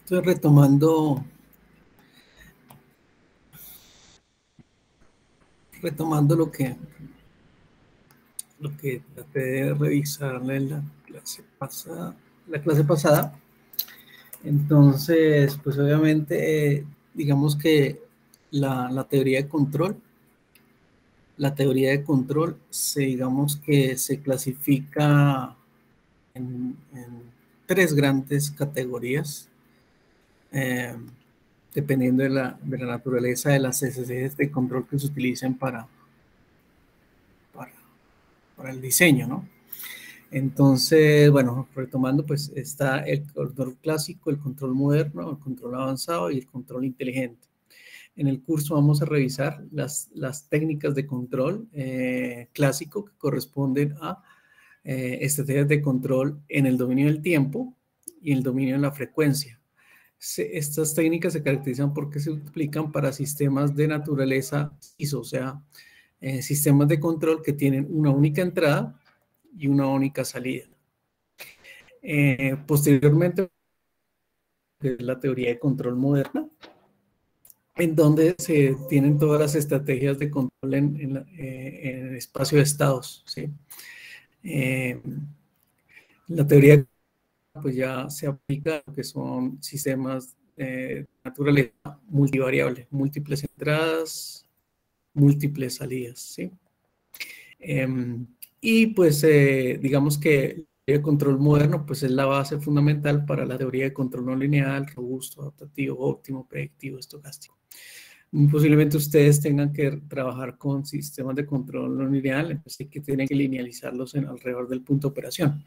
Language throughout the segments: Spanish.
Estoy retomando lo que traté de revisar en la clase pasada. Entonces, pues obviamente, digamos que la teoría de control, digamos que se clasifica en tres grandes categorías, eh, dependiendo de la naturaleza de las estrategias de control que se utilicen para, para el diseño, ¿no? Entonces, bueno, retomando, pues está el control clásico, el control moderno, el control avanzado y el control inteligente. En el curso vamos a revisar las técnicas de control clásico que corresponden a estrategias de control en el dominio del tiempo y el dominio de la frecuencia. Estas técnicas se caracterizan porque se aplican para sistemas de naturaleza ISO, o sea, sistemas de control que tienen una única entrada y una única salida. Posteriormente, es la teoría de control moderna, en donde se tienen todas las estrategias de control en el espacio de estados, ¿sí? La teoría pues ya se aplica a lo que son sistemas de naturaleza multivariable, múltiples entradas, múltiples salidas, ¿sí? Y pues digamos que el control moderno pues es la base fundamental para la teoría de control no lineal, robusto, adaptativo, óptimo, predictivo, estocástico. Posiblemente ustedes tengan que trabajar con sistemas de control no lineal, entonces que tienen que linealizarlos alrededor del punto de operación.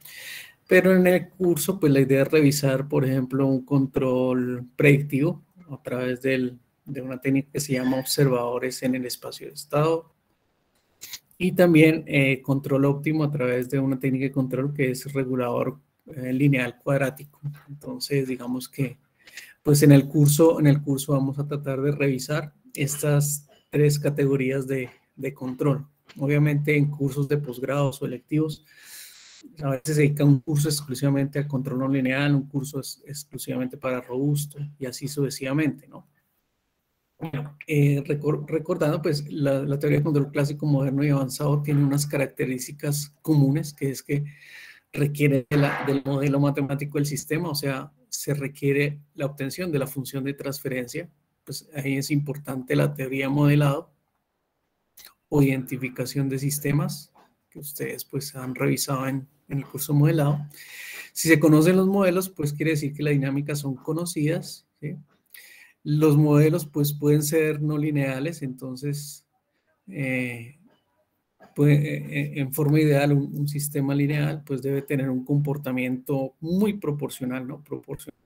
Pero en el curso, pues la idea es revisar, por ejemplo, un control predictivo a través de una técnica que se llama observadores en el espacio de estado, y también control óptimo a través de una técnica de control que es regulador lineal cuadrático. Entonces, digamos que pues en el curso vamos a tratar de revisar estas tres categorías de control. Obviamente en cursos de posgrados o electivos, a veces se dedica un curso exclusivamente a control no lineal, un curso exclusivamente para robusto y así sucesivamente, ¿no? Recordando, pues la teoría de control clásico, moderno y avanzado tiene unas características comunes, que es que requiere del modelo matemático del sistema, o sea, se requiere la obtención de la función de transferencia, pues ahí es importante la teoría de modelado o identificación de sistemas, que ustedes pues han revisado en el curso modelado. Si se conocen los modelos, pues quiere decir que las dinámicas son conocidas, ¿sí? Los modelos pues pueden ser no lineales, entonces en forma ideal un sistema lineal pues debe tener un comportamiento muy proporcional, ¿no? Proporcional.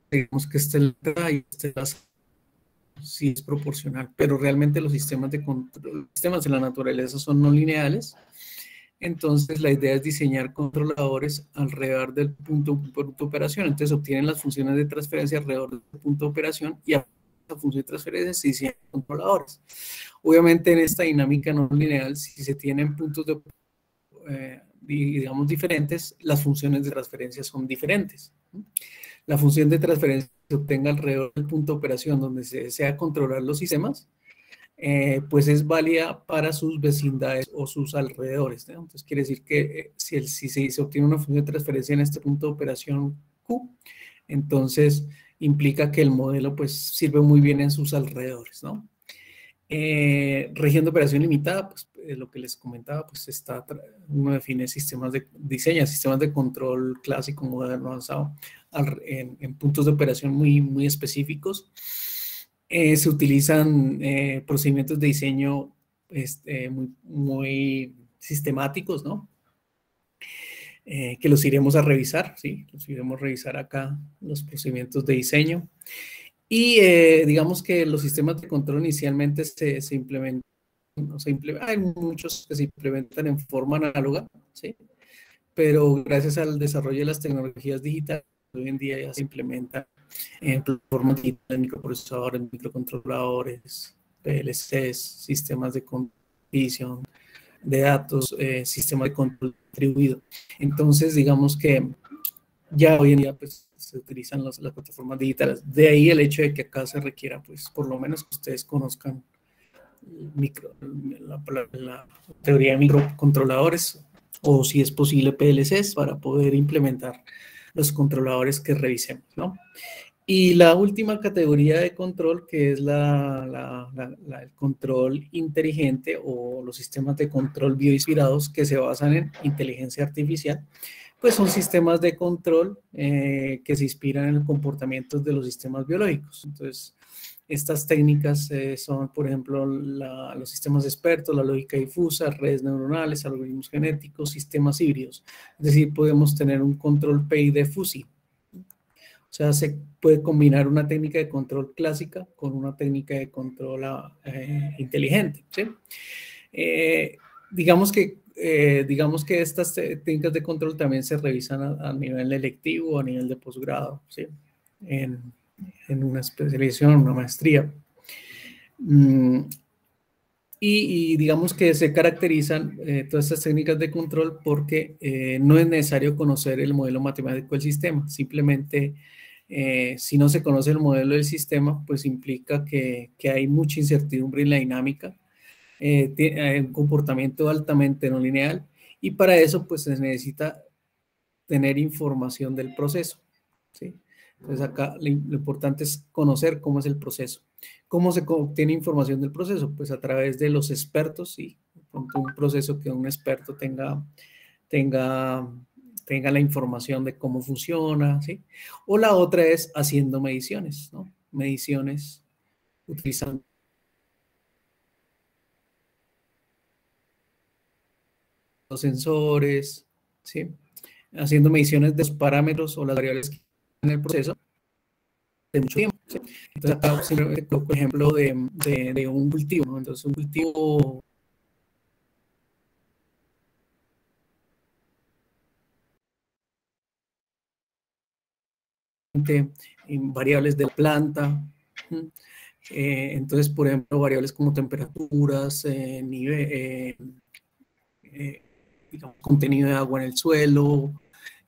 Digamos que esta es la entrada y esta es la salida, sí es proporcional, pero realmente los sistemas de control, los sistemas de la naturaleza son no lineales. Entonces, la idea es diseñar controladores alrededor del punto de operación. Entonces, obtienen las funciones de transferencia alrededor del punto de operación y a esa función de transferencia se diseñan controladores. Obviamente, en esta dinámica no lineal, si se tienen puntos digamos, diferentes, las funciones de transferencia son diferentes. La función de transferencia se obtenga alrededor del punto de operación donde se desea controlar los sistemas, pues es válida para sus vecindades o sus alrededores, ¿no? Entonces quiere decir que si se obtiene una función de transferencia en este punto de operación Q, entonces implica que el modelo pues sirve muy bien en sus alrededores, ¿no? Región de operación limitada, pues lo que les comentaba, pues uno define diseña sistemas de control clásico, moderno, avanzado, en puntos de operación muy, muy específicos. Se utilizan procedimientos de diseño muy, muy sistemáticos, ¿no? Que los iremos a revisar, ¿sí? Los iremos a revisar acá, los procedimientos de diseño. Y digamos que los sistemas de control inicialmente se implementan, hay muchos que se implementan en forma análoga, ¿sí? Pero gracias al desarrollo de las tecnologías digitales, hoy en día ya se implementan en plataformas digitales, microprocesadores, microcontroladores, PLCs, sistemas de control de datos, sistemas de control distribuido. Entonces, digamos que ya hoy en día pues se utilizan las plataformas digitales. De ahí el hecho de que acá se requiera, pues por lo menos que ustedes conozcan la teoría de microcontroladores, o si es posible PLCs, para poder implementar los controladores que revisemos, ¿no? Y la última categoría de control, que es el control inteligente o los sistemas de control bioinspirados que se basan en inteligencia artificial, pues son sistemas de control que se inspiran en el comportamiento de los sistemas biológicos. Entonces, estas técnicas son, por ejemplo, los sistemas expertos, la lógica difusa, redes neuronales, algoritmos genéticos, sistemas híbridos. Es decir, podemos tener un control PID FUSI. O sea, se puede combinar una técnica de control clásica con una técnica de control inteligente, ¿sí? Digamos que estas técnicas de control también se revisan a nivel electivo, a nivel de posgrado, ¿sí? En una especialización, una maestría. Y digamos que se caracterizan todas estas técnicas de control porque no es necesario conocer el modelo matemático del sistema. Simplemente, si no se conoce el modelo del sistema, pues implica que hay mucha incertidumbre en la dinámica, hay un comportamiento altamente no lineal, y para eso pues se necesita tener información del proceso, ¿sí? Entonces acá lo importante es conocer cómo es el proceso. ¿Cómo se obtiene información del proceso? Pues a través de los expertos, ¿sí? Un proceso que un experto tenga la información de cómo funciona, ¿sí? O la otra es haciendo mediciones, ¿no? Mediciones utilizando los sensores, ¿sí? Haciendo mediciones de los parámetros o las variables que en el proceso de mucho tiempo, ¿sí? Entonces acá simplemente coloco ejemplo de un cultivo, ¿no? Entonces un cultivo en variables de la planta. Entonces, por ejemplo, variables como temperaturas, nivel, digamos, contenido de agua en el suelo,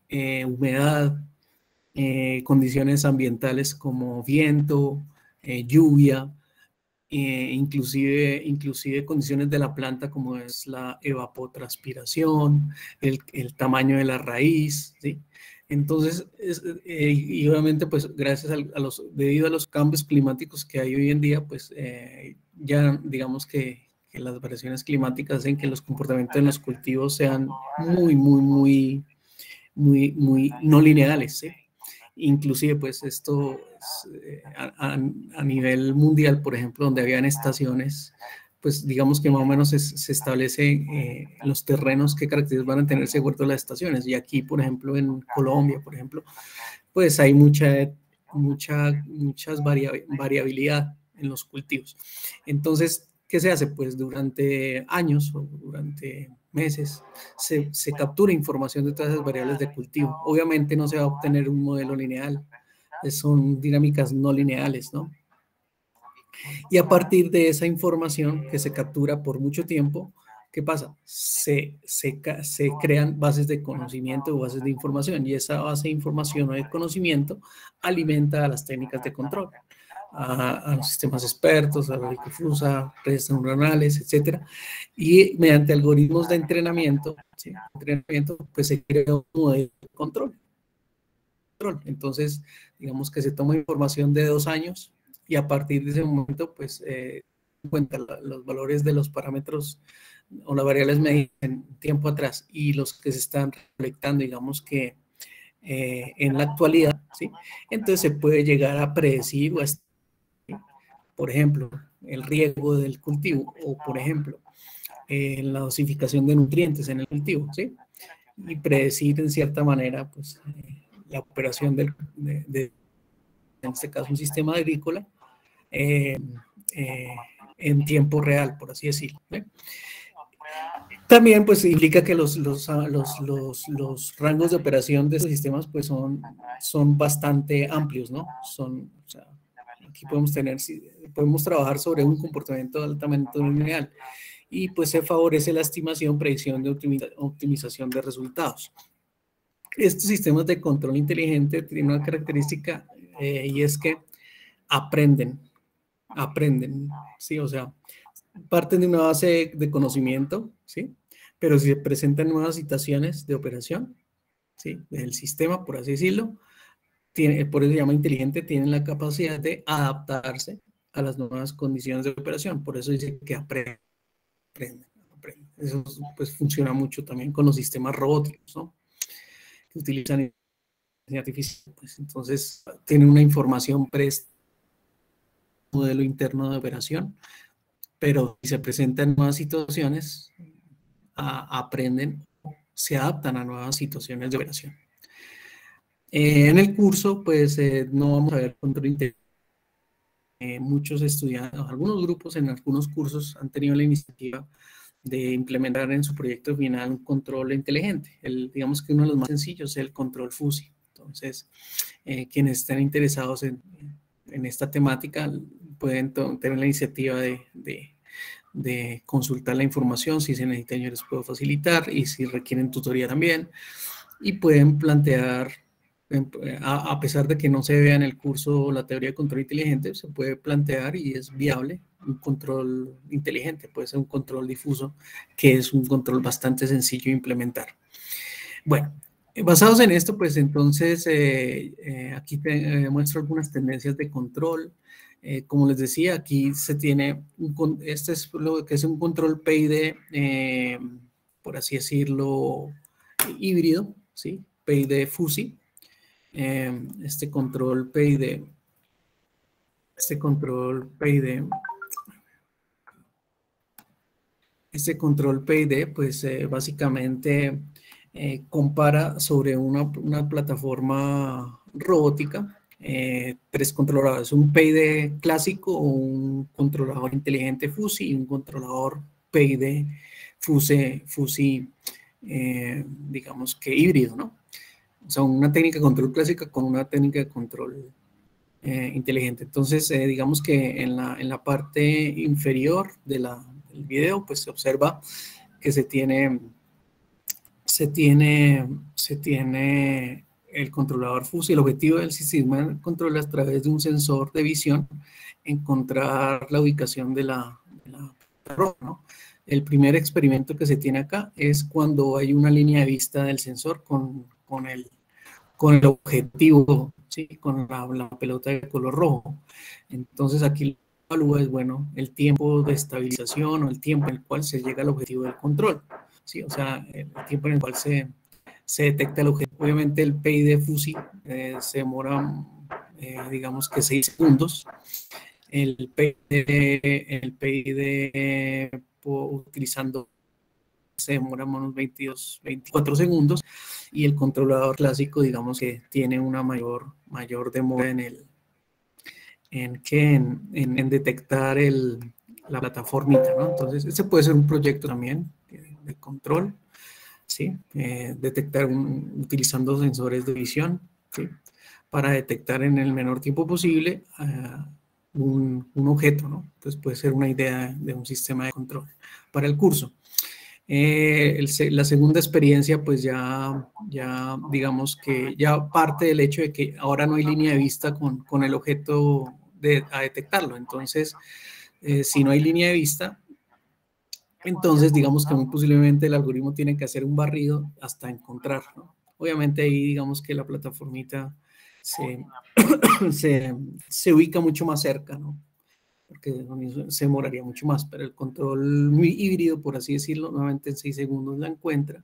humedad, condiciones ambientales como viento, lluvia, inclusive condiciones de la planta como es la evapotranspiración, el tamaño de la raíz, ¿sí? Entonces, y obviamente, pues gracias debido a los cambios climáticos que hay hoy en día, pues ya digamos que las variaciones climáticas hacen que los comportamientos en los cultivos sean muy no lineales, ¿sí? Inclusive, pues esto a nivel mundial, por ejemplo, donde habían estaciones, pues digamos que más o menos se establece los terrenos qué características van a tener de acuerdo a las estaciones. Y aquí, por ejemplo, en Colombia, por ejemplo, pues hay mucha variabilidad en los cultivos. Entonces, ¿qué se hace? Pues durante años o durante meses se captura información de todas esas variables de cultivo. Obviamente no se va a obtener un modelo lineal, son dinámicas no lineales, ¿no? Y a partir de esa información que se captura por mucho tiempo, ¿qué pasa? Se crean bases de conocimiento o bases de información, y esa base de información o de conocimiento alimenta a las técnicas de control, a los sistemas expertos, a la difusa, redes neuronales, etcétera. Y mediante algoritmos de entrenamiento, ¿sí? Pues se crea un modelo de control. Entonces, digamos que se toma información de 2 años y a partir de ese momento, pues, cuenta los valores de los parámetros o las variables medidas en tiempo atrás y los que se están recolectando, digamos que en la actualidad, ¿sí? Entonces se puede llegar a predecir o a, ¿sí? Por ejemplo, el riego del cultivo o, por ejemplo, la dosificación de nutrientes en el cultivo, ¿sí? Y predecir en cierta manera, pues, la operación en este caso, un sistema agrícola en tiempo real, por así decirlo, ¿eh? También pues implica que los rangos de operación de estos sistemas pues son bastante amplios, ¿no? O sea, aquí podemos trabajar sobre un comportamiento altamente lineal y pues se favorece la estimación, predicción de optimización de resultados. estos sistemas de control inteligente tienen una característica y es que aprenden, ¿sí? O sea, parten de una base de conocimiento, ¿sí? Pero si se presentan nuevas situaciones de operación, ¿sí? Del sistema, por así decirlo, por eso se llama inteligente, tienen la capacidad de adaptarse a las nuevas condiciones de operación. Por eso dice que aprenden. Eso pues funciona mucho también con los sistemas robóticos, ¿no? Que utilizan inteligencia artificial. Pues, entonces, tienen una información modelo interno de operación, pero si se presentan nuevas situaciones, aprenden, se adaptan a nuevas situaciones de operación. En el curso, pues no vamos a ver control inteligente. Muchos estudiantes, algunos grupos en algunos cursos han tenido la iniciativa de implementar en su proyecto final un control inteligente. Digamos que uno de los más sencillos es el control FUSI. Entonces, quienes estén interesados en esta temática pueden tener la iniciativa de consultar la información. Si se necesita, yo les puedo facilitar, y si requieren tutoría también. Y pueden plantear, a pesar de que no se vea en el curso la teoría de control inteligente, se puede plantear y es viable un control inteligente, puede ser un control difuso, que es un control bastante sencillo de implementar. Bueno, basados en esto, pues entonces aquí te muestro algunas tendencias de control. Como les decía, aquí se tiene, este es lo que es un control PID, por así decirlo, híbrido, ¿sí? PID FUSI. Este control PID, este control PID, este control PID, pues básicamente compara sobre una plataforma robótica tres controladores, un PID clásico, un controlador inteligente FUSI y un controlador PID FUSI, digamos que híbrido, ¿no? O sea, una técnica de control clásica con una técnica de control inteligente. Entonces, digamos que en la parte inferior del video, pues se observa que se tiene el controlador FUSI. El objetivo del sistema de control es, a través de un sensor de visión, encontrar la ubicación de la roja, ¿no? El primer experimento que se tiene acá es cuando hay una línea de vista del sensor con el objetivo, ¿sí? Con la pelota de color rojo. Entonces aquí lo evalúa es, bueno, el tiempo de estabilización o el tiempo en el cual se llega al objetivo del control, ¿sí? O sea, el tiempo en el cual se detecta el objetivo. Obviamente el PID FUSI se demora, digamos que 6 segundos. El PID utilizando se demora unos 22, 24 segundos, y el controlador clásico, digamos que tiene una mayor demora en detectar la plataformita, ¿no? Entonces, ese puede ser un proyecto también de control, ¿sí? Detectar utilizando sensores de visión, ¿sí? Para detectar en el menor tiempo posible un objeto, ¿no? Entonces, puede ser una idea de un sistema de control para el curso. La segunda experiencia, pues ya digamos que ya parte del hecho de que ahora no hay línea de vista con el objeto a detectarlo. Entonces, si no hay línea de vista, entonces digamos que muy posiblemente el algoritmo tiene que hacer un barrido hasta encontrar, ¿no? Obviamente ahí digamos que la plataformita se ubica mucho más cerca, ¿no? Porque se demoraría mucho más, pero el control muy híbrido, por así decirlo, nuevamente en 6 segundos la encuentra.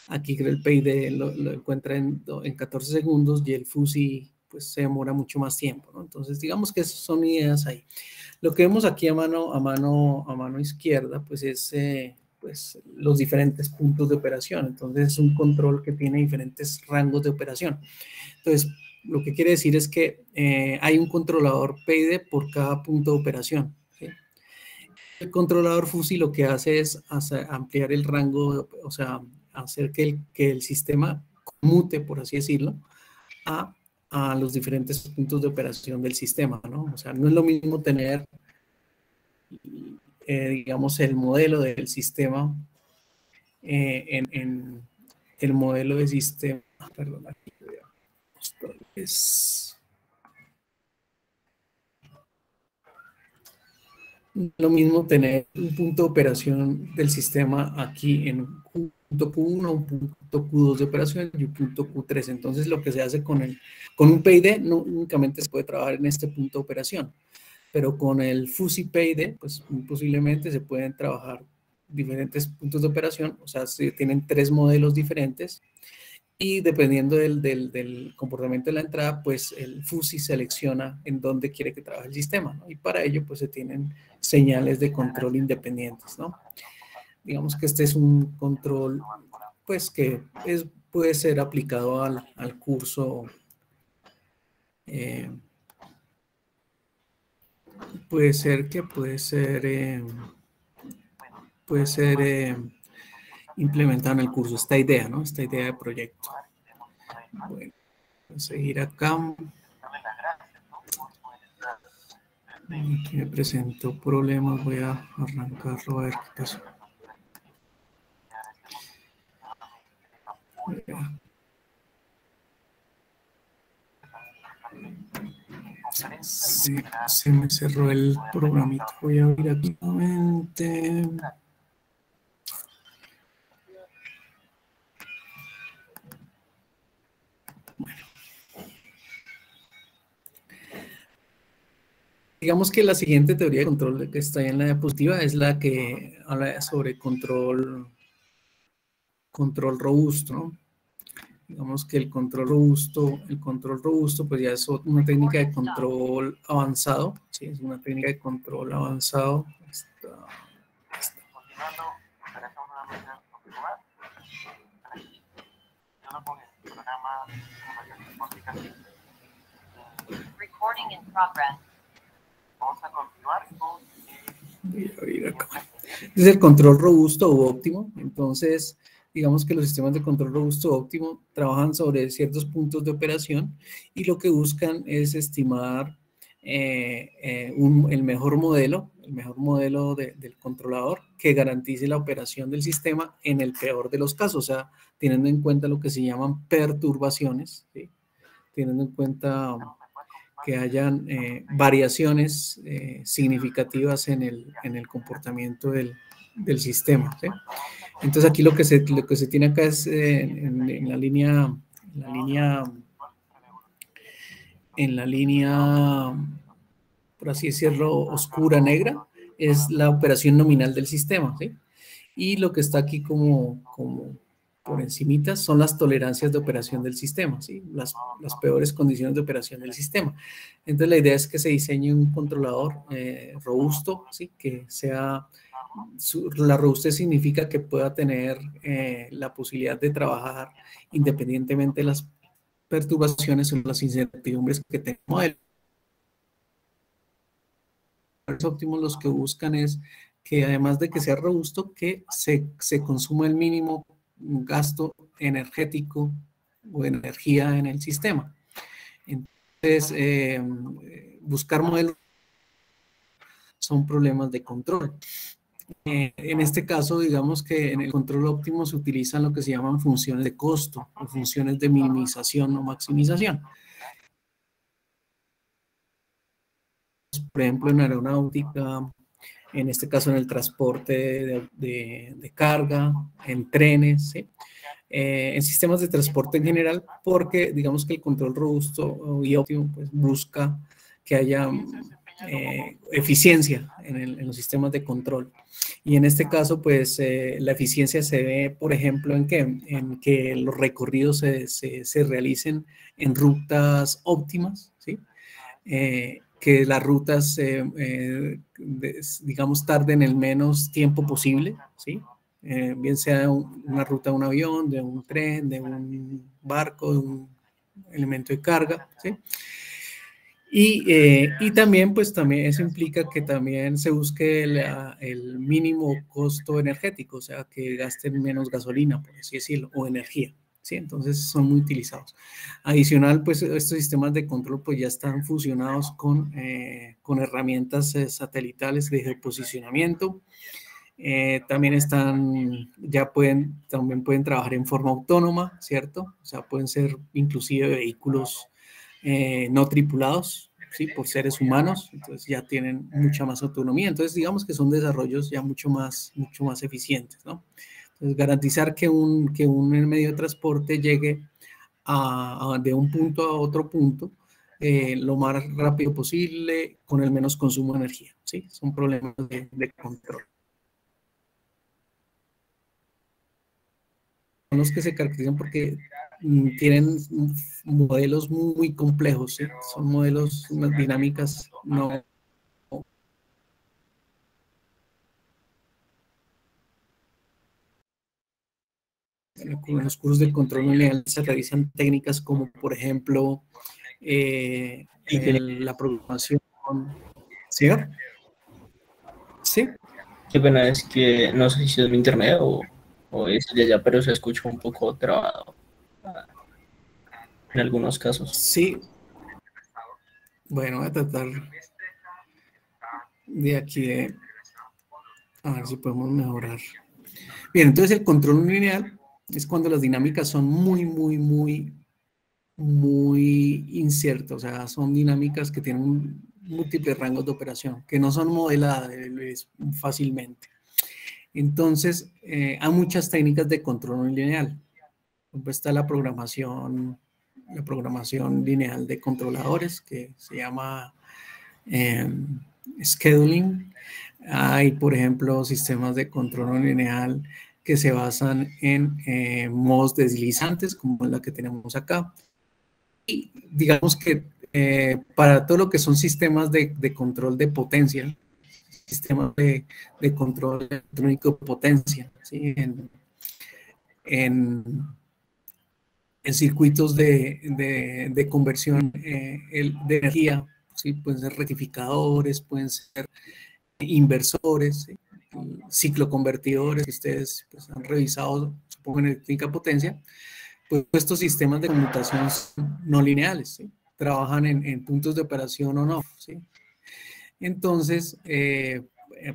Aquí el PID lo encuentra en 14 segundos y el FUSI pues se demora mucho más tiempo, ¿no? Entonces digamos que esas son ideas ahí. Lo que vemos aquí a mano izquierda pues es pues, los diferentes puntos de operación. Entonces es un control que tiene diferentes rangos de operación. Entonces, lo que quiere decir es que hay un controlador PID por cada punto de operación, ¿sí? El controlador FUSI lo que hace es ampliar el rango, o sea, hacer que el sistema conmute, por así decirlo, a los diferentes puntos de operación del sistema, ¿no? O sea, no es lo mismo tener, digamos, el modelo del sistema en el modelo de sistema, perdón, aquí voy a mostrarles. Lo mismo tener un punto de operación del sistema aquí en un punto Q1, un punto Q2 de operación y un punto Q3. Entonces, lo que se hace con un PID no únicamente se puede trabajar en este punto de operación, pero con el FUSI PID, pues posiblemente se pueden trabajar diferentes puntos de operación, o sea, se tienen 3 modelos diferentes y dependiendo del comportamiento de la entrada, pues el FUSI selecciona en dónde quiere que trabaje el sistema, ¿no? Y para ello, pues se tienen señales de control independientes, ¿no? Digamos que este es un control, pues que puede ser aplicado al curso, puede ser implementado en el curso, esta idea, ¿no? Esta idea de proyecto. Bueno, voy a seguir acá. Aquí me presentó problemas, voy a arrancarlo a ver qué pasó. Sí, se me cerró el programita. Voy a abrir aquí nuevamente. Bueno. Digamos que la siguiente teoría de control que está en la diapositiva es la que habla sobre control robusto, ¿no? Digamos que el control robusto pues ya es una técnica de control avanzado, ¿sí? Es una técnica de control avanzado. Recording in progress. Vamos a continuar con... Voy a abrir acá. Es el control robusto u óptimo. Entonces, digamos que los sistemas de control robusto u óptimo trabajan sobre ciertos puntos de operación y lo que buscan es estimar el mejor modelo del controlador que garantice la operación del sistema en el peor de los casos, o sea, teniendo en cuenta lo que se llaman perturbaciones, ¿sí? Teniendo en cuenta que hayan variaciones significativas en el comportamiento del sistema, ¿sí? Entonces aquí lo que se tiene acá es en la línea, por así decirlo, oscura, negra, es la operación nominal del sistema, ¿sí? Y lo que está aquí como por encimita son las tolerancias de operación del sistema, ¿sí? Las peores condiciones de operación del sistema. Entonces la idea es que se diseñe un controlador robusto, ¿sí? Que sea, la robustez significa que pueda tener la posibilidad de trabajar independientemente de las perturbaciones o las incertidumbres que tenga el modelo. Los óptimos los que buscan es que además de que sea robusto, que se consuma el mínimo gasto energético o energía en el sistema. Entonces, buscar modelos son problemas de control. En este caso, digamos que en el control óptimo se utilizan lo que se llaman funciones de costo o funciones de minimización o maximización. Por ejemplo, en aeronáutica, en este caso en el transporte de carga, en trenes, ¿sí? En sistemas de transporte en general, porque digamos que el control robusto y óptimo pues, busca que haya eficiencia en los sistemas de control. Y en este caso, pues la eficiencia se ve, por ejemplo, en que los recorridos se realicen en rutas óptimas, ¿sí? Que las rutas, digamos, tarden el menos tiempo posible, ¿sí? Bien sea una ruta de un avión, de un tren, de un barco, de un elemento de carga, ¿sí? Y también, pues también eso implica que también se busque el mínimo costo energético, o sea, que gasten menos gasolina, por así decirlo, o energía, ¿sí? Entonces son muy utilizados. Adicional, pues estos sistemas de control pues ya están fusionados con herramientas satelitales de geoposicionamiento También también pueden trabajar en forma autónoma, ¿cierto? O sea, pueden ser inclusive vehículos no tripulados, ¿sí? Por seres humanos, entonces ya tienen mucha más autonomía. Entonces, digamos que son desarrollos ya mucho más eficientes, ¿no? Entonces, garantizar que un medio de transporte llegue de un punto a otro punto lo más rápido posible con el menos consumo de energía, ¿sí? Son problemas de control. Son los que se caracterizan porque tienen modelos muy complejos, ¿sí? Son modelos, unas dinámicas no. En los cursos de control lineal se realizan técnicas como, por ejemplo, la programación. ¿Sí? ¿Sí? Qué pena es que no sé si es mi internet o es de allá, pero se escucha un poco trabado en algunos casos. Sí. Bueno, voy a tratar de aquí a ver si podemos mejorar. Bien, entonces el control lineal es cuando las dinámicas son muy inciertas, o sea, son dinámicas que tienen múltiples rangos de operación, que no son modeladas fácilmente. Entonces, hay muchas técnicas de control lineal. Está la programación lineal de controladores, que se llama scheduling. Hay, por ejemplo, sistemas de control lineal que se basan en modos deslizantes, como la que tenemos acá. Y digamos que para todo lo que son sistemas de control de potencia, sistemas de control electrónico de potencia, ¿sí? En circuitos de conversión de energía, ¿sí? Pueden ser rectificadores, pueden ser inversores, ¿sí? Cicloconvertidores, que ustedes pues, han revisado, supongo, en electrónica potencia. Pues estos sistemas de conmutación son no lineales, ¿sí? Trabajan en puntos de operación on-off, ¿sí? Entonces,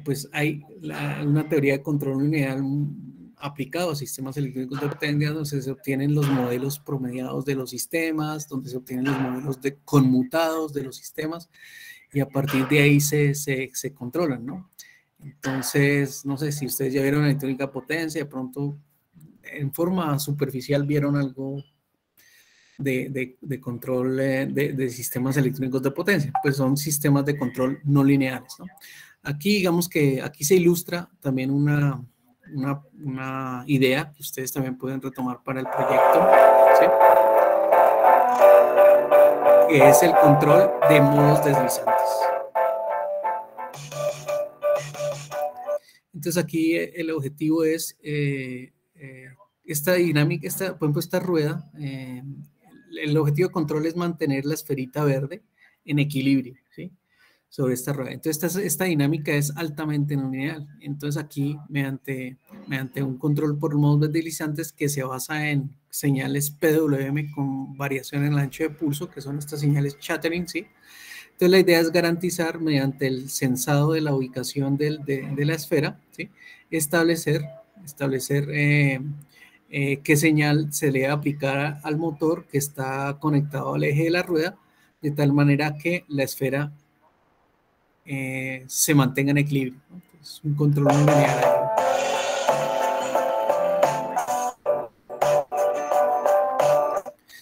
pues hay una teoría de control lineal aplicado a sistemas electrónicos de potencia, donde se obtienen los modelos promediados de los sistemas, donde se obtienen los modelos conmutados de los sistemas, y a partir de ahí se controlan, ¿no? Entonces, no sé si ustedes ya vieron electrónica potencia, de pronto en forma superficial vieron algo de control de sistemas electrónicos de potencia, pues son sistemas de control no lineales, ¿no? Aquí, digamos que aquí se ilustra también una idea que ustedes también pueden retomar para el proyecto, ¿sí? Que es el control de modos deslizantes. Entonces aquí el objetivo es esta dinámica, por ejemplo, esta rueda, el objetivo de control es mantener la esferita verde en equilibrio, ¿sí? Sobre esta rueda. Entonces esta dinámica es altamente no lineal. Entonces aquí, mediante un control por modos deslizantes que se basa en señales PWM con variación en el ancho de pulso, que son estas señales chattering, ¿sí? Entonces la idea es garantizar mediante el sensado de la ubicación de la esfera, ¿sí? establecer qué señal se le debe aplicar al motor que está conectado al eje de la rueda, de tal manera que la esfera se mantenga en equilibrio, ¿no? Entonces, un control lineal.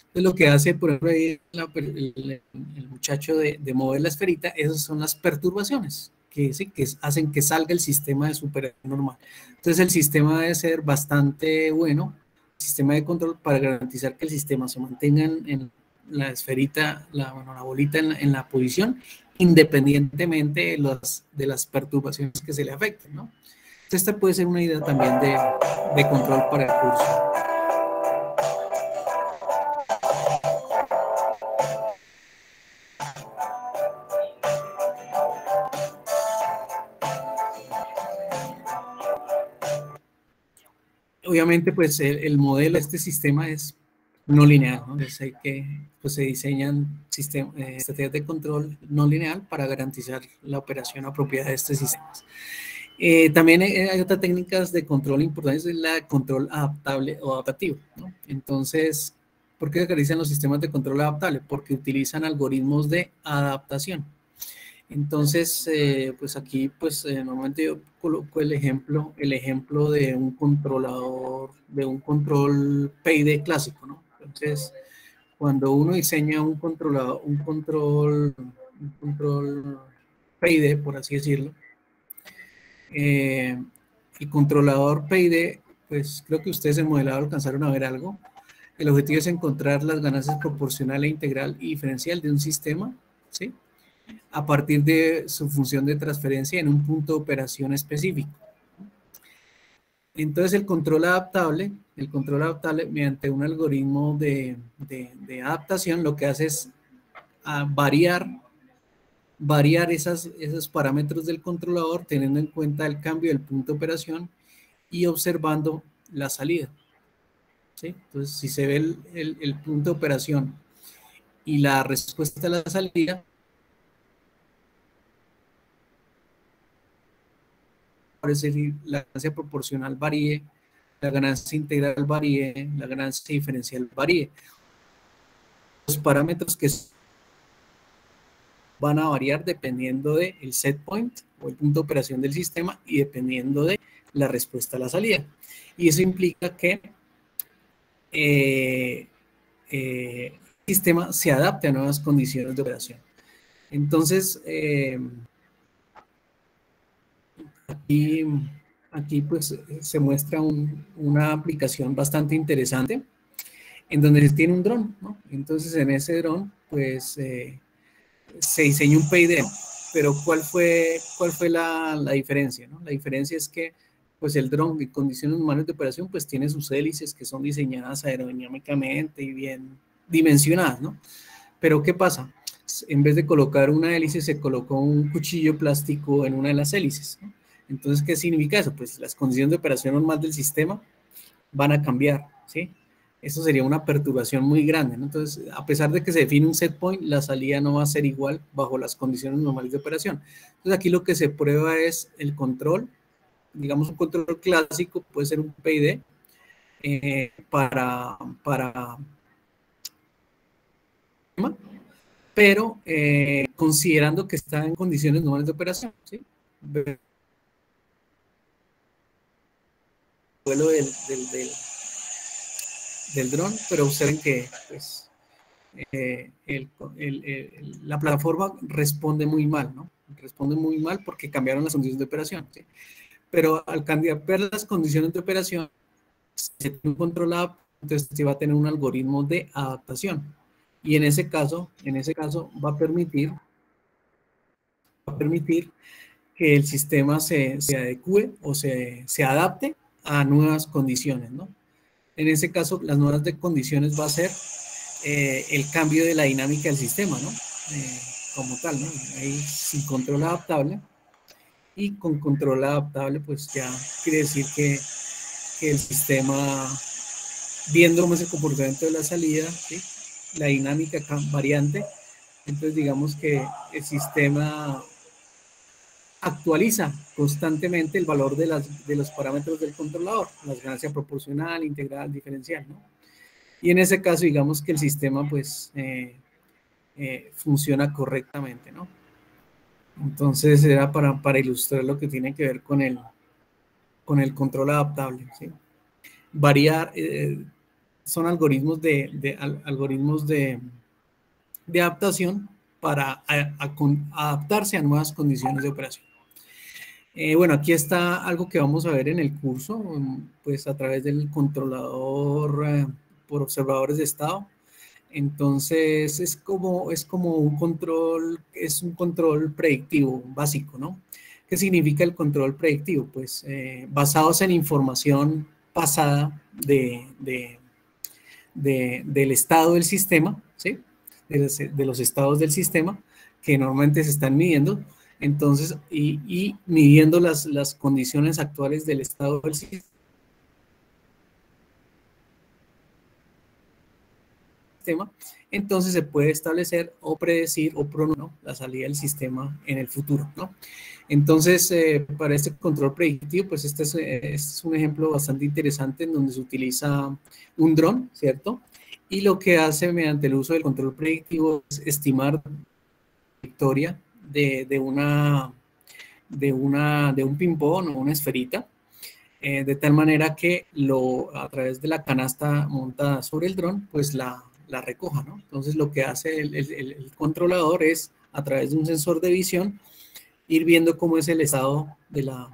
Entonces, lo que hace, por ejemplo, ahí el muchacho de mover la esferita, esas son las perturbaciones que, ¿sí? que hacen que salga el sistema de superación normal. Entonces, el sistema debe ser bastante bueno, sistema de control, para garantizar que el sistema se mantenga en la esferita, la bolita en la posición, independientemente de las perturbaciones que se le afecten, ¿no? Entonces, esta puede ser una idea también de control para el curso. Obviamente, pues el modelo de este sistema es no lineal, ¿no? Entonces pues se diseñan estrategias de control no lineal para garantizar la operación apropiada de estos sistemas. También hay otras técnicas de control importantes, es la control adaptable o adaptativo, ¿no? Entonces, ¿por qué se caracterizan los sistemas de control adaptable? Porque utilizan algoritmos de adaptación. Entonces, pues aquí, pues normalmente yo coloco el ejemplo de un controlador, de un control PID clásico, ¿no? Entonces, cuando uno diseña un controlador, un control PID, por así decirlo, el controlador PID, pues creo que ustedes en modelado alcanzaron a ver algo. El objetivo es encontrar las ganancias proporcional e integral y diferencial de un sistema, ¿sí? A partir de su función de transferencia en un punto de operación específico. Entonces el control adaptable mediante un algoritmo de adaptación, lo que hace es variar esos parámetros del controlador teniendo en cuenta el cambio del punto de operación y observando la salida, ¿sí? Entonces, si se ve el punto de operación y la respuesta a la salida, parece que la ganancia proporcional varíe, la ganancia integral varíe, la ganancia diferencial varíe. Los parámetros que van a variar dependiendo del set point o el punto de operación del sistema y dependiendo de la respuesta a la salida. Y eso implica que el sistema se adapte a nuevas condiciones de operación. Entonces, aquí pues se muestra una aplicación bastante interesante en donde se tiene un dron, ¿no? Entonces en ese dron pues se diseñó un PID, pero ¿cuál fue la diferencia, ¿no? La diferencia es que pues el dron en condiciones normales de operación pues tiene sus hélices que son diseñadas aerodinámicamente y bien dimensionadas, ¿no? Pero ¿qué pasa? En vez de colocar una hélice se colocó un cuchillo plástico en una de las hélices, ¿no? Entonces, ¿qué significa eso? Pues las condiciones de operación normal del sistema van a cambiar, ¿sí? Eso sería una perturbación muy grande, ¿no? Entonces, a pesar de que se define un set point, la salida no va a ser igual bajo las condiciones normales de operación. Entonces, aquí lo que se prueba es el control, digamos un control clásico, puede ser un PID, pero considerando que está en condiciones normales de operación, ¿sí? Vuelo del dron, pero observen que pues, la plataforma responde muy mal, ¿no? Responde muy mal porque cambiaron las condiciones de operación, ¿sí? Pero al cambiar las condiciones de operación, se tiene un controlado, entonces se va a tener un algoritmo de adaptación. Y en ese caso va a permitir que el sistema se adecue o se adapte a nuevas condiciones, ¿no? En ese caso, las nuevas condiciones va a ser el cambio de la dinámica del sistema, ¿no? Como tal, ¿no? Ahí sin control adaptable. Y con control adaptable, pues ya quiere decir que el sistema, viendo cómo es el comportamiento de la salida, ¿sí? La dinámica variante, entonces digamos que el sistema actualiza constantemente el valor de los parámetros del controlador, la ganancia proporcional, integral, diferencial, ¿no? Y en ese caso, digamos que el sistema, pues, funciona correctamente, ¿no? Entonces, era para ilustrar lo que tiene que ver con el control adaptable, ¿sí? Variar, son algoritmos de adaptación para adaptarse a nuevas condiciones de operación. Bueno, aquí está algo que vamos a ver en el curso, pues a través del controlador por observadores de estado. Entonces es como un control predictivo básico, ¿no? ¿Qué significa el control predictivo? Pues basados en información pasada del estado del sistema, ¿sí? De los estados del sistema que normalmente se están midiendo. Entonces, y midiendo las condiciones actuales del estado del sistema, sistema, entonces se puede establecer o predecir o pronosticar, ¿no?, la salida del sistema en el futuro, ¿no? Entonces, para este control predictivo, pues este es un ejemplo bastante interesante en donde se utiliza un dron, ¿cierto? Y lo que hace mediante el uso del control predictivo es estimar la trayectoria de un ping-pong o una esferita, de tal manera que a través de la canasta montada sobre el dron, pues la recoja, ¿no? Entonces, lo que hace el controlador es, a través de un sensor de visión, ir viendo cómo es el estado de la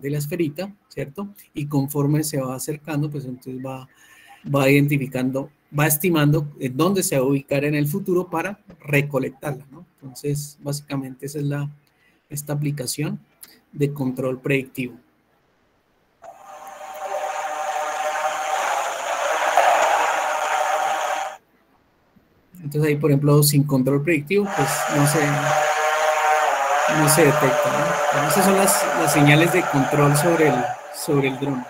esferita, ¿cierto? Y conforme se va acercando, pues entonces va identificando, va estimando en dónde se va a ubicar en el futuro para recolectarla, ¿no? Entonces, básicamente esa es esta aplicación de control predictivo. Entonces ahí, por ejemplo, sin control predictivo, pues no se detecta, ¿no? Pero esas son las señales de control sobre el dron.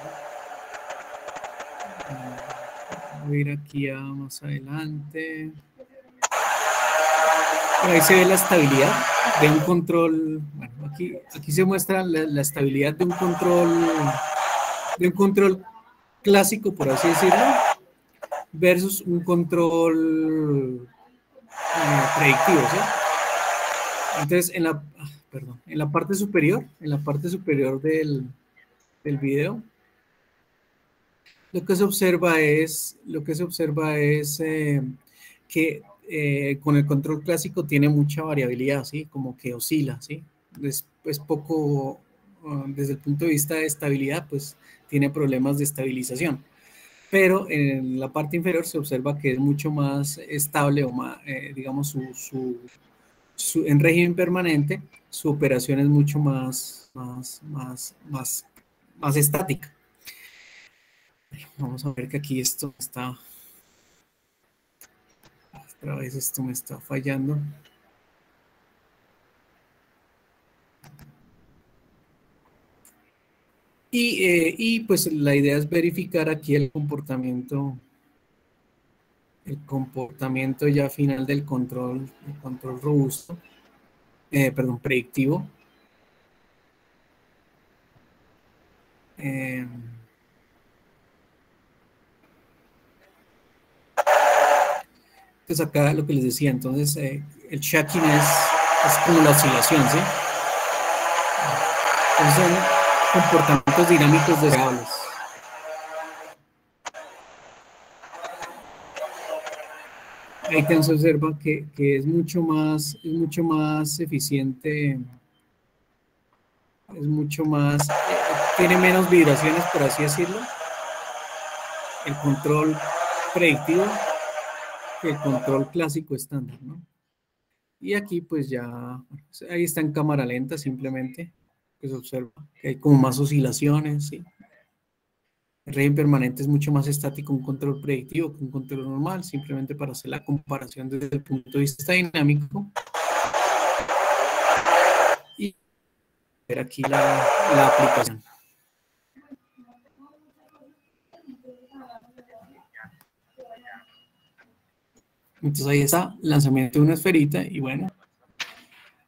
Voy a ir aquí más adelante. Ahí se ve la estabilidad de un control. Bueno, aquí se muestra la estabilidad de un control clásico, por así decirlo, versus un control predictivo, ¿sí? Entonces, en la parte superior del video, lo que se observa es que con el control clásico tiene mucha variabilidad, ¿sí? Como que oscila, ¿sí? Es poco, desde el punto de vista de estabilidad, pues tiene problemas de estabilización. Pero en la parte inferior se observa que es mucho más estable, o más, digamos, en régimen permanente, su operación es mucho más estática. Vamos a ver que aquí esto está, otra vez esto me está fallando. Y pues la idea es verificar aquí el comportamiento ya final del control robusto, perdón, predictivo. Entonces acá lo que les decía, entonces el shacking es como la oscilación, ¿sí? Entonces son comportamientos dinámicos deseables. Ahí también se observa que es mucho más eficiente, tiene menos vibraciones, por así decirlo, el control predictivo que el control clásico estándar, ¿no? Y aquí pues ya, ahí está en cámara lenta simplemente, pues observa que hay como más oscilaciones, ¿sí? El régimen permanente es mucho más estático un control predictivo que un control normal, simplemente para hacer la comparación desde el punto de vista dinámico. Y ver aquí la aplicación. Entonces ahí está, lanzamiento de una esferita y bueno,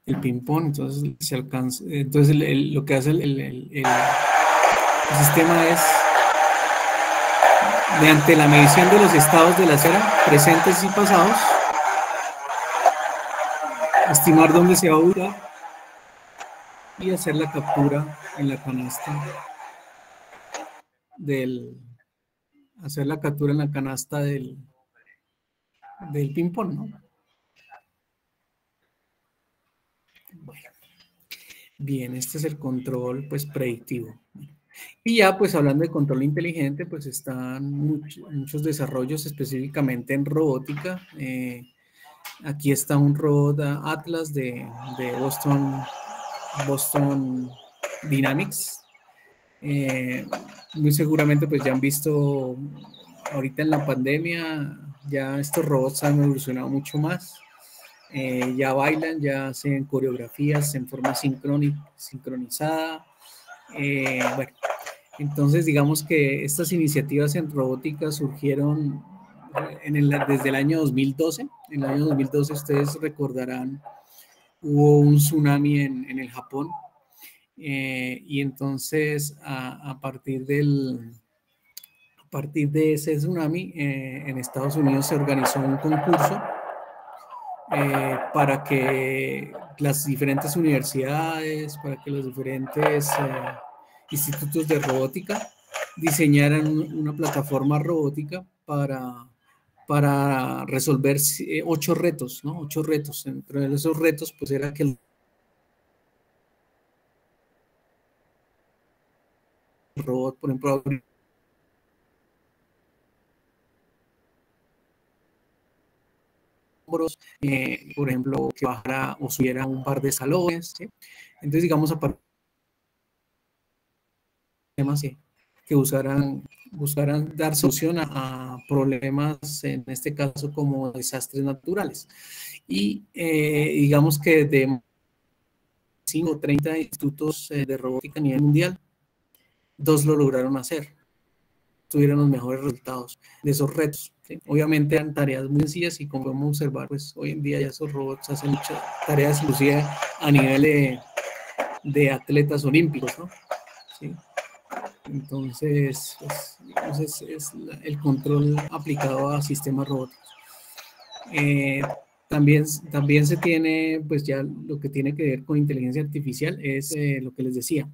el ping-pong, entonces se alcanza, entonces lo que hace el sistema es, mediante la medición de los estados de la esfera, presentes y pasados, estimar dónde se va a ubicar y hacer la captura en la canasta del ping-pong, ¿no? Bueno. Bien, este es el control pues predictivo. Y ya pues hablando de control inteligente, pues están muchos desarrollos específicamente en robótica. Aquí está un robot Atlas de Boston Dynamics. Muy seguramente pues ya han visto ahorita en la pandemia, ya estos robots han evolucionado mucho más. Ya bailan, ya hacen coreografías en forma sincronizada. Bueno, entonces digamos que estas iniciativas en robótica surgieron desde el año 2012. En el año 2012 ustedes recordarán, hubo un tsunami en el Japón, y entonces a partir de ese tsunami, en Estados Unidos se organizó un concurso para que las diferentes universidades, para que los diferentes institutos de robótica diseñaran una plataforma robótica para resolver 8 retos, ¿no? 8 retos. Entre esos retos, pues era que el robot, por ejemplo, por ejemplo, que bajara o subiera un par de salones, ¿sí? Entonces, digamos, a partir de temas que buscaran dar solución a problemas, en este caso, como desastres naturales. Y digamos que de 5 o 30 institutos de robótica a nivel mundial, 2 lo lograron hacer, tuvieron los mejores resultados de esos retos, ¿sí? Obviamente eran tareas muy sencillas y como podemos observar, pues hoy en día ya esos robots hacen muchas tareas, inclusive a nivel de atletas olímpicos, ¿no? ¿Sí? Entonces, pues, digamos, es el control aplicado a sistemas robóticos. También se tiene, pues ya lo que tiene que ver con inteligencia artificial es lo que les decía,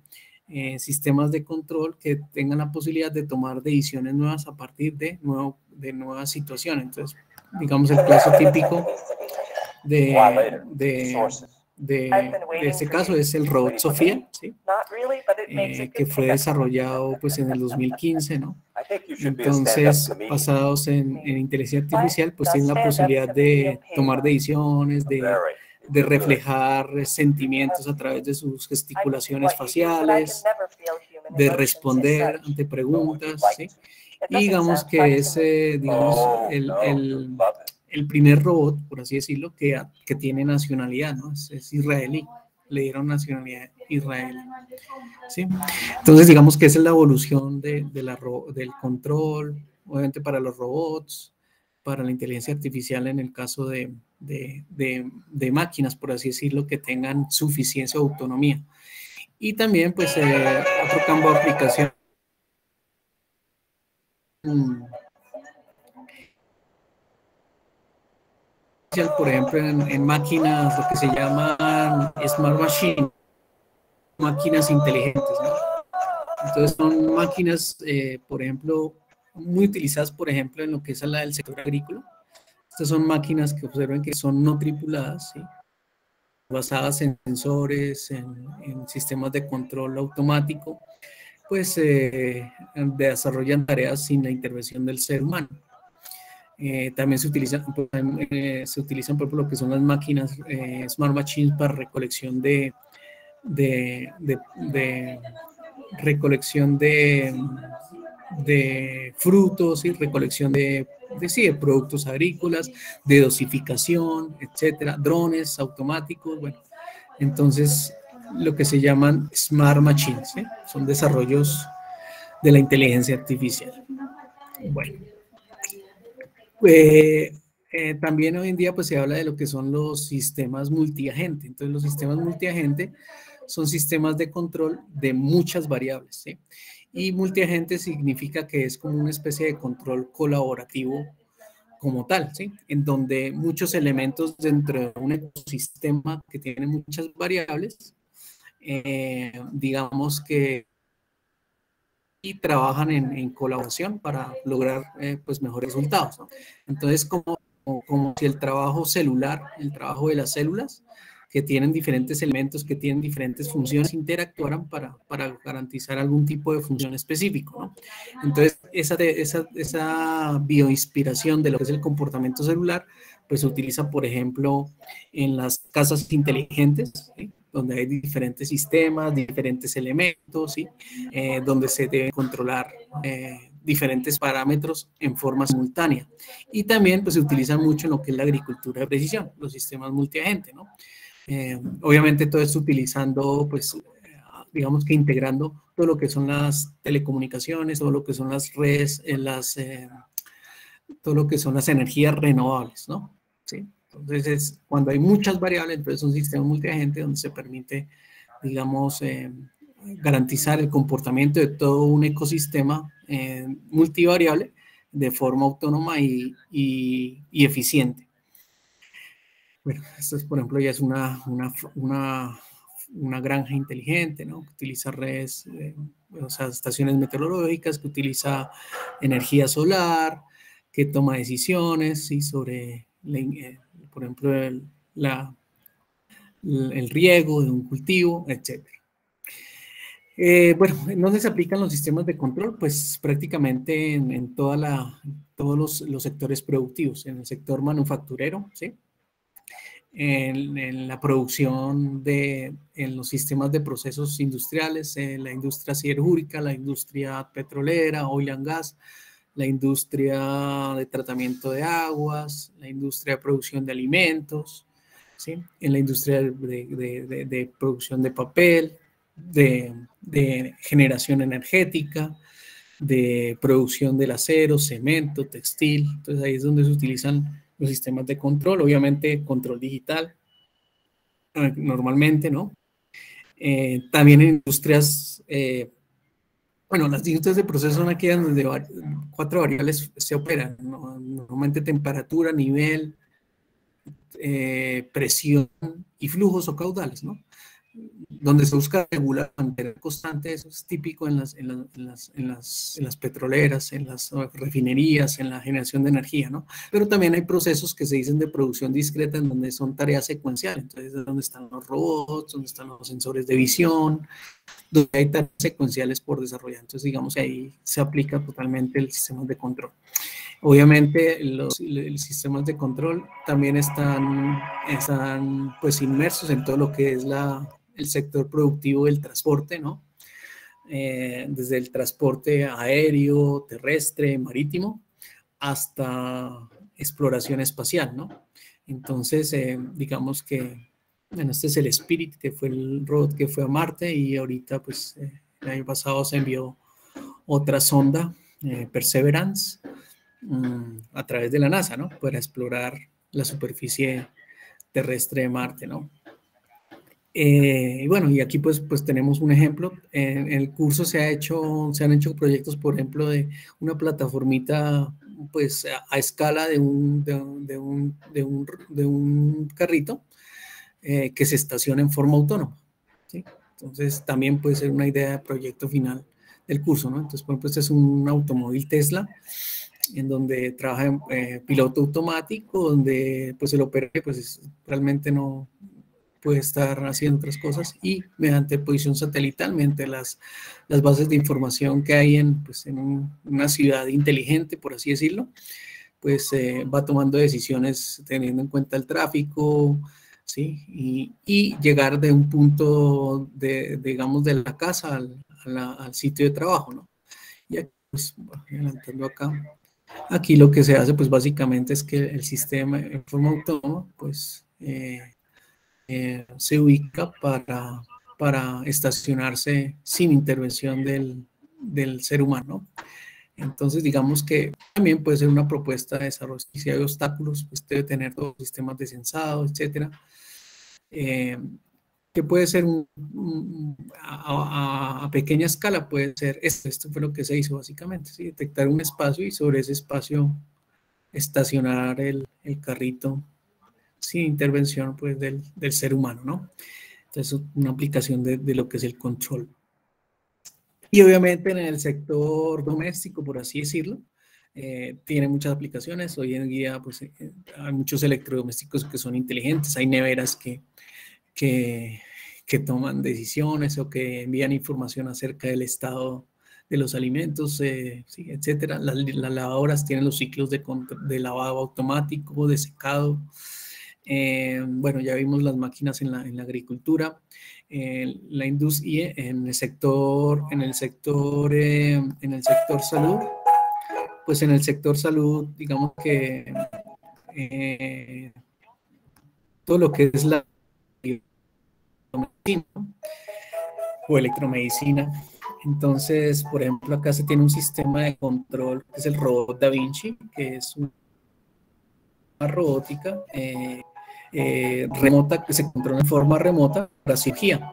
sistemas de control que tengan la posibilidad de tomar decisiones nuevas a partir de nuevas situaciones. Entonces, digamos, el caso típico de este caso es el robot Sofía, ¿sí? Que fue desarrollado pues en el 2015, ¿no? Entonces, basados en inteligencia artificial, pues tienen la posibilidad de tomar decisiones, de reflejar sentimientos a través de sus gesticulaciones faciales, de responder ante preguntas, ¿sí? Y digamos que es digamos, el primer robot, por así decirlo, que tiene nacionalidad, ¿no? Es israelí, le dieron nacionalidad israelí, ¿sí? Entonces, digamos que esa es la evolución del control, obviamente para los robots, para la inteligencia artificial en el caso de máquinas, por así decirlo, que tengan suficiencia o autonomía. Y también, pues, otro campo de aplicación por ejemplo, en máquinas, lo que se llaman smart machine, máquinas inteligentes, ¿no? Entonces son máquinas, por ejemplo, muy utilizadas, por ejemplo, en lo que es el sector agrícola. Estas son máquinas que observen que son no tripuladas, ¿sí? Basadas en sensores, en sistemas de control automático, pues desarrollan tareas sin la intervención del ser humano. También se utilizan, por ejemplo, lo que son las máquinas Smart Machines para recolección de frutos y recolección de productos agrícolas, de dosificación, etcétera, drones automáticos, bueno. Entonces, lo que se llaman Smart Machines, ¿sí? Son desarrollos de la inteligencia artificial. Bueno. También hoy en día pues se habla de lo que son los sistemas multiagente. Entonces los sistemas multiagente son sistemas de control de muchas variables, ¿sí? Y multiagente significa que es como una especie de control colaborativo como tal, ¿sí? En donde muchos elementos dentro de un ecosistema que tiene muchas variables, digamos que y trabajan en colaboración para lograr pues mejores resultados, ¿no? Entonces, como si el trabajo celular, el trabajo de las células, que tienen diferentes elementos, que tienen diferentes funciones, interactuaran para garantizar algún tipo de función específico, ¿no? Entonces, esa bioinspiración de lo que es el comportamiento celular, pues se utiliza, por ejemplo, en las casas inteligentes, ¿sí? Donde hay diferentes sistemas, diferentes elementos, ¿sí? Donde se deben controlar diferentes parámetros en forma simultánea. Y también pues, se utiliza mucho en lo que es la agricultura de precisión, los sistemas multiagente, ¿no? Obviamente todo esto utilizando, pues, digamos que integrando todo lo que son las telecomunicaciones, todo lo que son las redes, todo lo que son las energías renovables, ¿no? ¿Sí? Entonces, cuando hay muchas variables, entonces es un sistema multiagente donde se permite, digamos, garantizar el comportamiento de todo un ecosistema multivariable de forma autónoma y eficiente. Bueno, esto es, por ejemplo, ya es una granja inteligente, ¿no? Que utiliza redes, o sea, estaciones meteorológicas, que utiliza energía solar, que toma decisiones, ¿sí? Sobre, por ejemplo, el riego de un cultivo, etc. Bueno, ¿en dónde se aplican los sistemas de control? Pues prácticamente en todos los sectores productivos, en el sector manufacturero, ¿sí? En la producción en los sistemas de procesos industriales, en la industria siderúrgica, la industria petrolera, oil and gas, la industria de tratamiento de aguas, la industria de producción de alimentos, ¿sí? En la industria de producción de papel, de generación energética, de producción del acero, cemento, textil. Entonces ahí es donde se utilizan los sistemas de control, obviamente control digital, normalmente, ¿no? También en industrias, bueno, las industrias de proceso son aquellas donde 4 variables se operan, ¿no? Normalmente temperatura, nivel, presión y flujos o caudales, ¿no? Donde se busca regular, mantener constante, eso es típico en las petroleras, en las refinerías, en la generación de energía, ¿no? Pero también hay procesos que se dicen de producción discreta en donde son tareas secuenciales, entonces es donde están los robots, donde están los sensores de visión, donde hay tareas secuenciales por desarrollar, entonces digamos que ahí se aplica totalmente el sistema de control. Obviamente los sistemas de control también están pues inmersos en todo lo que es el sector productivo del transporte, ¿no? Desde el transporte aéreo, terrestre, marítimo, hasta exploración espacial, ¿no? Entonces, digamos que, bueno, este es el Spirit, que fue el robot que fue a Marte, y ahorita, pues, el año pasado se envió otra sonda, Perseverance, a través de la NASA, ¿no? Para explorar la superficie terrestre de Marte, ¿no? Y bueno, y aquí pues tenemos un ejemplo. En el curso se han hecho proyectos, por ejemplo, de una plataformita pues a escala de un carrito que se estaciona en forma autónoma, ¿sí? Entonces también puede ser una idea de proyecto final del curso, ¿no? Entonces, por ejemplo, este es un automóvil Tesla en donde trabaja en piloto automático, donde pues el operante pues realmente no puede estar haciendo otras cosas, y mediante posición satelital, mediante las bases de información que hay pues, en una ciudad inteligente, por así decirlo, pues va tomando decisiones teniendo en cuenta el tráfico, ¿sí? Y llegar de un punto, digamos, de la casa al sitio de trabajo, ¿no? Y aquí, pues, adelantando acá, aquí lo que se hace, pues básicamente es que el sistema en forma autónoma, pues se ubica para estacionarse sin intervención del ser humano. Entonces, digamos que también puede ser una propuesta de desarrollo. Si hay obstáculos, pues debe tener todos los sistemas de sensado, etcétera. Que puede ser a pequeña escala, puede ser esto fue lo que se hizo básicamente, ¿sí? Detectar un espacio y sobre ese espacio estacionar el carrito sin intervención pues, del ser humano, ¿no? Entonces, una aplicación de lo que es el control. Y obviamente en el sector doméstico, por así decirlo, tiene muchas aplicaciones. Hoy en día pues, hay muchos electrodomésticos que son inteligentes, hay neveras que toman decisiones o que envían información acerca del estado de los alimentos, sí, etcétera. Las lavadoras tienen los ciclos de lavado automático, de secado. Bueno, ya vimos las máquinas en la agricultura, la industria, en el sector salud, pues en el sector salud, digamos que todo lo que es la medicina o electromedicina, Entonces, por ejemplo, acá se tiene un sistema de control, que es el robot Da Vinci, que es una robótica remota, que se controla en forma remota para cirugía.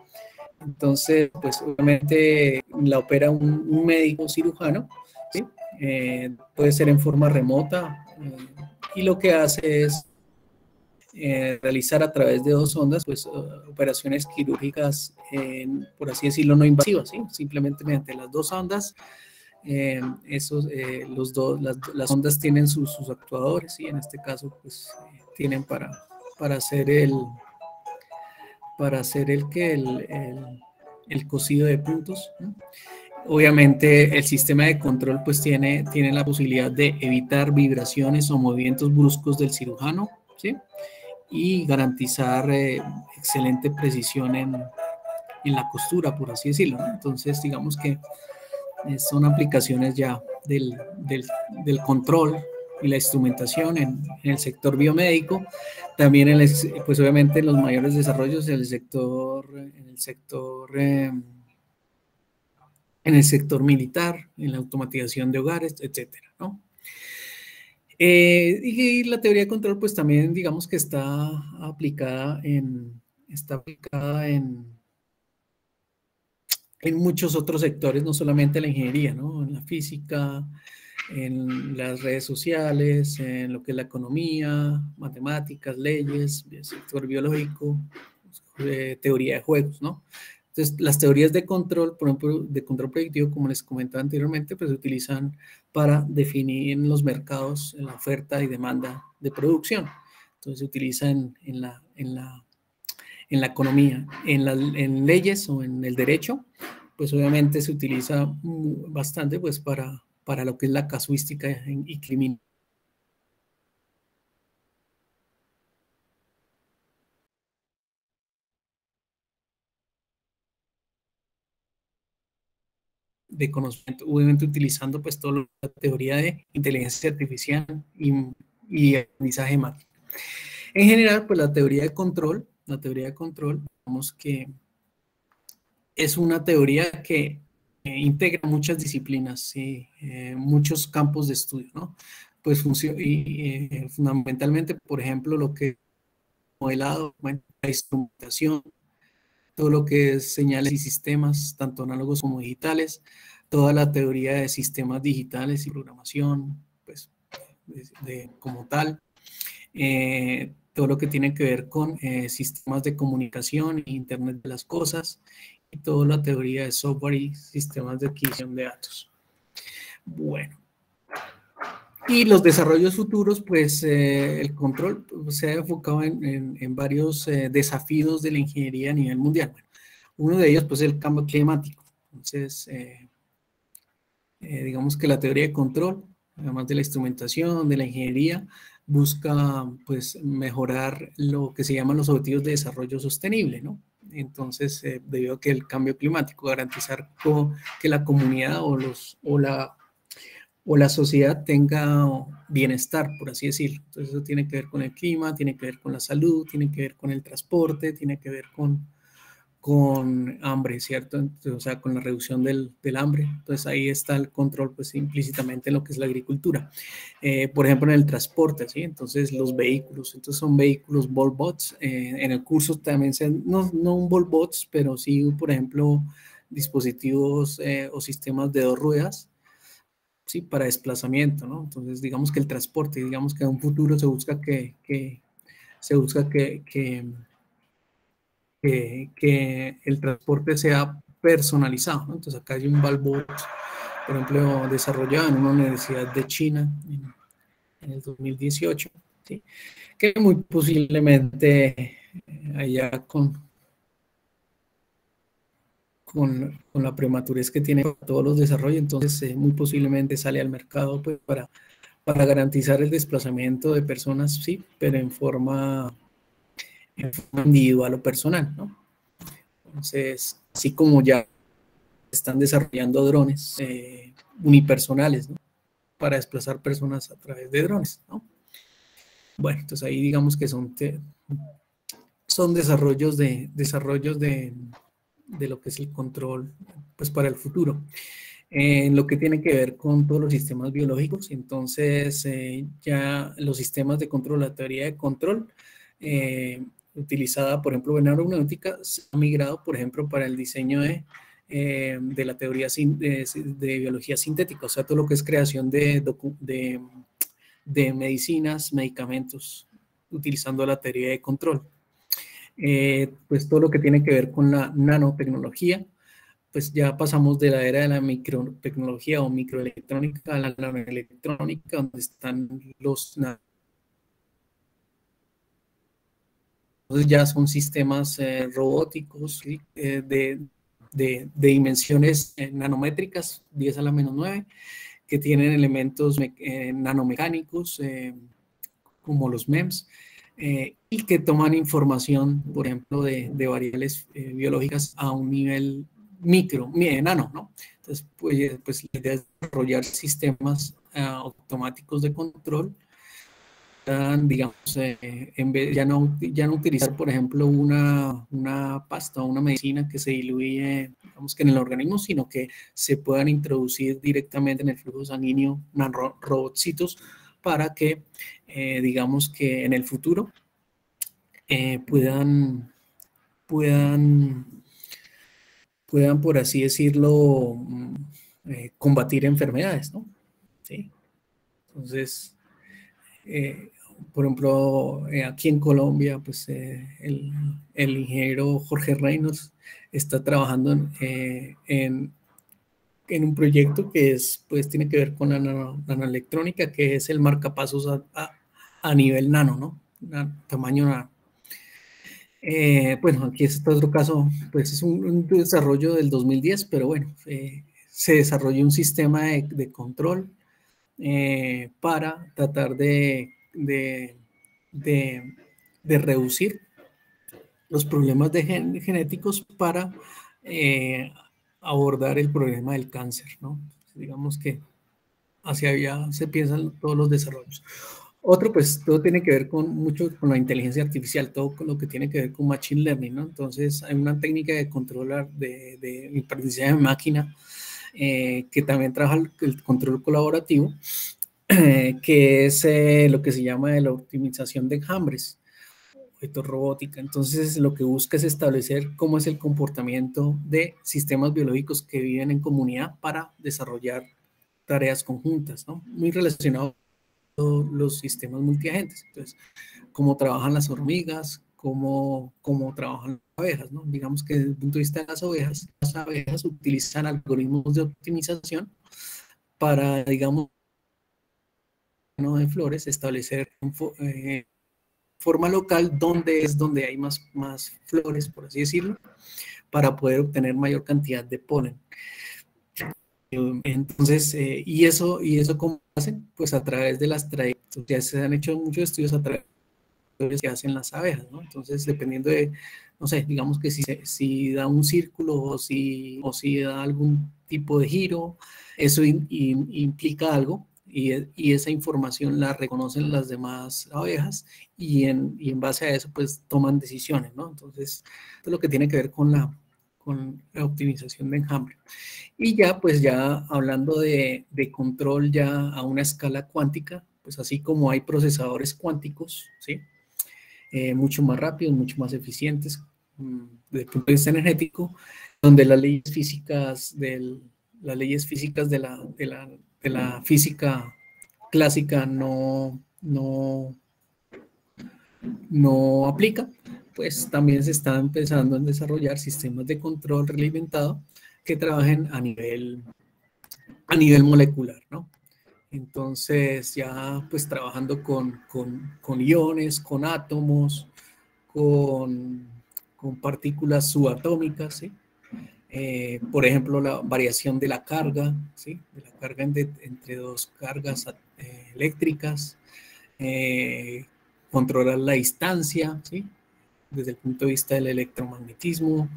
Entonces, pues obviamente la opera un médico cirujano, ¿sí? Puede ser en forma remota, y lo que hace es realizar a través de 2 ondas, pues operaciones quirúrgicas, por así decirlo, no invasivas, ¿sí? Simplemente mediante las 2 ondas. Las ondas tienen sus actuadores, y en este caso pues tienen para hacer el cosido de puntos, ¿no? Obviamente el sistema de control pues tiene la posibilidad de evitar vibraciones o movimientos bruscos del cirujano, ¿sí? Y garantizar excelente precisión en la costura, por así decirlo, ¿no? Entonces digamos que son aplicaciones ya del control y la instrumentación en el sector biomédico. También, pues obviamente los mayores desarrollos en el sector militar, en la automatización de hogares, etcétera, ¿no? Y la teoría de control, pues también digamos que está aplicada en muchos otros sectores, no solamente la ingeniería, ¿no? En la física, en las redes sociales, en lo que es la economía, matemáticas, leyes, el sector biológico, teoría de juegos, ¿no? Entonces, las teorías de control, por ejemplo, de control predictivo, como les comentaba anteriormente, pues se utilizan para definir en los mercados la oferta y demanda de producción. Entonces, se utiliza en la economía, en leyes o en el derecho, pues obviamente se utiliza bastante pues para lo que es la casuística y criminal. De conocimiento, obviamente utilizando pues toda la teoría de inteligencia artificial y aprendizaje de máquina. En general, pues la teoría de control, digamos que es una teoría que integra muchas disciplinas, ¿sí? Muchos campos de estudio, ¿no? Pues fundamentalmente, por ejemplo, lo que es modelado, la instrumentación, todo lo que es señales y sistemas, tanto análogos como digitales, toda la teoría de sistemas digitales y programación, pues, como tal, todo lo que tiene que ver con sistemas de comunicación, Internet de las cosas, y toda la teoría de software y sistemas de adquisición de datos. Bueno. Y los desarrollos futuros, pues el control se ha enfocado en varios desafíos de la ingeniería a nivel mundial. Bueno, uno de ellos, pues, es el cambio climático. Entonces, digamos que la teoría de control, además de la instrumentación, de la ingeniería, busca, pues, mejorar lo que se llaman los objetivos de desarrollo sostenible, ¿no? Entonces, debido a que el cambio climático, garantizar que la comunidad o la sociedad tenga bienestar, por así decirlo. Entonces eso tiene que ver con el clima, tiene que ver con la salud, tiene que ver con el transporte, tiene que ver con hambre, ¿cierto? Entonces, o sea, con la reducción del hambre. Entonces ahí está el control, pues, implícitamente en lo que es la agricultura. Por ejemplo, en el transporte, ¿sí? Entonces los vehículos, entonces son vehículos Volbots. En el curso también no un Volbots, pero sí, por ejemplo, dispositivos o sistemas de 2 ruedas, sí, para desplazamiento, ¿no? Entonces, digamos que el transporte, digamos que en un futuro se busca que el transporte sea personalizado, ¿no? Entonces, acá hay un Volbot, por ejemplo, desarrollado en una universidad de China en el 2018, ¿sí? Que muy posiblemente allá con la prematurez que tiene todos los desarrollos, entonces muy posiblemente sale al mercado, pues, para garantizar el desplazamiento de personas, sí, pero en forma individual o personal, ¿no? Entonces, así como ya están desarrollando drones unipersonales, ¿no? Para desplazar personas a través de drones, ¿no? Bueno, entonces ahí digamos que son desarrollos de de lo que es el control, pues para el futuro. En lo que tiene que ver con todos los sistemas biológicos, entonces ya los sistemas de control, la teoría de control, utilizada, por ejemplo, en aeronáutica, se ha migrado, por ejemplo, para el diseño de la teoría de biología sintética, o sea, todo lo que es creación de medicinas, medicamentos, utilizando la teoría de control. Pues todo lo que tiene que ver con la nanotecnología, pues ya pasamos de la era de la microtecnología o microelectrónica a la nanoelectrónica, donde están los entonces ya son sistemas robóticos, ¿sí? de dimensiones nanométricas, 10 a la menos 9, que tienen elementos nanomecánicos, como los MEMS, y que toman información, por ejemplo, de variables biológicas a un nivel nano, ¿no? Entonces, pues la idea es desarrollar sistemas automáticos de control, digamos, ya no utilizar, por ejemplo, una pasta o una medicina que se diluye, digamos que en el organismo, sino que se puedan introducir directamente en el flujo sanguíneo robotcitos para que, digamos que en el futuro puedan, por así decirlo, combatir enfermedades, ¿no? ¿Sí? Entonces, por ejemplo, aquí en Colombia, pues el ingeniero Jorge Reynolds está trabajando en un proyecto que pues tiene que ver con la nanoelectrónica, que es el marcapasos a nivel nano, ¿no? Tamaño nano. Bueno, aquí este otro caso, pues es un desarrollo del 2010, pero bueno, se desarrolló un sistema de control para tratar de reducir los problemas genéticos para abordar el problema del cáncer, ¿no? Digamos que hacia allá se piensan todos los desarrollos. Otro, pues todo tiene que ver mucho con la inteligencia artificial, todo con lo que tiene que ver con machine learning, ¿no? Entonces hay una técnica de controlar, de aprendizaje de máquina, que también trabaja el control colaborativo, que es lo que se llama la optimización de enjambres, robótica. Entonces lo que busca es establecer cómo es el comportamiento de sistemas biológicos que viven en comunidad para desarrollar tareas conjuntas, ¿no? Muy relacionado con los sistemas multiagentes. Entonces, cómo trabajan las hormigas, cómo trabajan las abejas, ¿no? Digamos que desde el punto de vista de las abejas utilizan algoritmos de optimización para, digamos, ¿no? de flores, establecer forma local donde hay más flores, por así decirlo, para poder obtener mayor cantidad de polen. Entonces, ¿y eso cómo hacen? Pues a través de las trayectorias. Ya se han hecho muchos estudios a través de las que hacen las abejas, ¿no? Entonces, dependiendo de, no sé, digamos que si da un círculo o si da algún tipo de giro, eso implica algo. Y esa información la reconocen las demás abejas y en base a eso pues toman decisiones, ¿no? Entonces, esto es lo que tiene que ver con la optimización de enjambre. Y ya hablando de control ya a una escala cuántica, pues así como hay procesadores cuánticos, ¿sí? Mucho más rápidos, mucho más eficientes desde el punto de vista energético, donde las leyes físicas de la física clásica no aplica, pues también se está empezando a desarrollar sistemas de control realimentado que trabajen a nivel molecular, ¿no? Entonces ya pues trabajando con iones, con átomos, con partículas subatómicas, ¿sí? Por ejemplo, la variación de la carga, ¿sí? De la carga entre dos cargas eléctricas, controlar la distancia, ¿sí? Desde el punto de vista del electromagnetismo.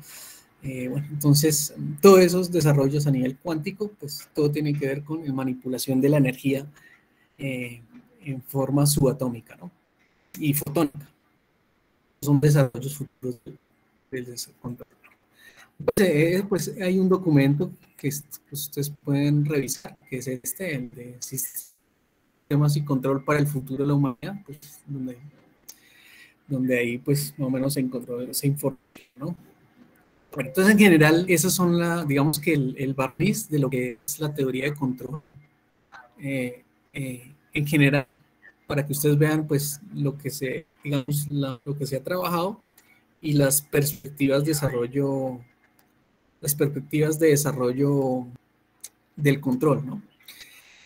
Bueno, entonces, todos esos desarrollos a nivel cuántico, pues todo tiene que ver con la manipulación de la energía en forma subatómica, ¿no? Y fotónica. Son desarrollos futuros del control. Pues hay un documento que ustedes pueden revisar, que es este, el de sistemas y control para el futuro de la humanidad, pues, donde ahí pues más o menos se encontró esa información, ¿no? Bueno, entonces en general esas son digamos que el barniz de lo que es la teoría de control. En general, para que ustedes vean pues lo que se, digamos, lo que se ha trabajado y las perspectivas de desarrollo del control, ¿no?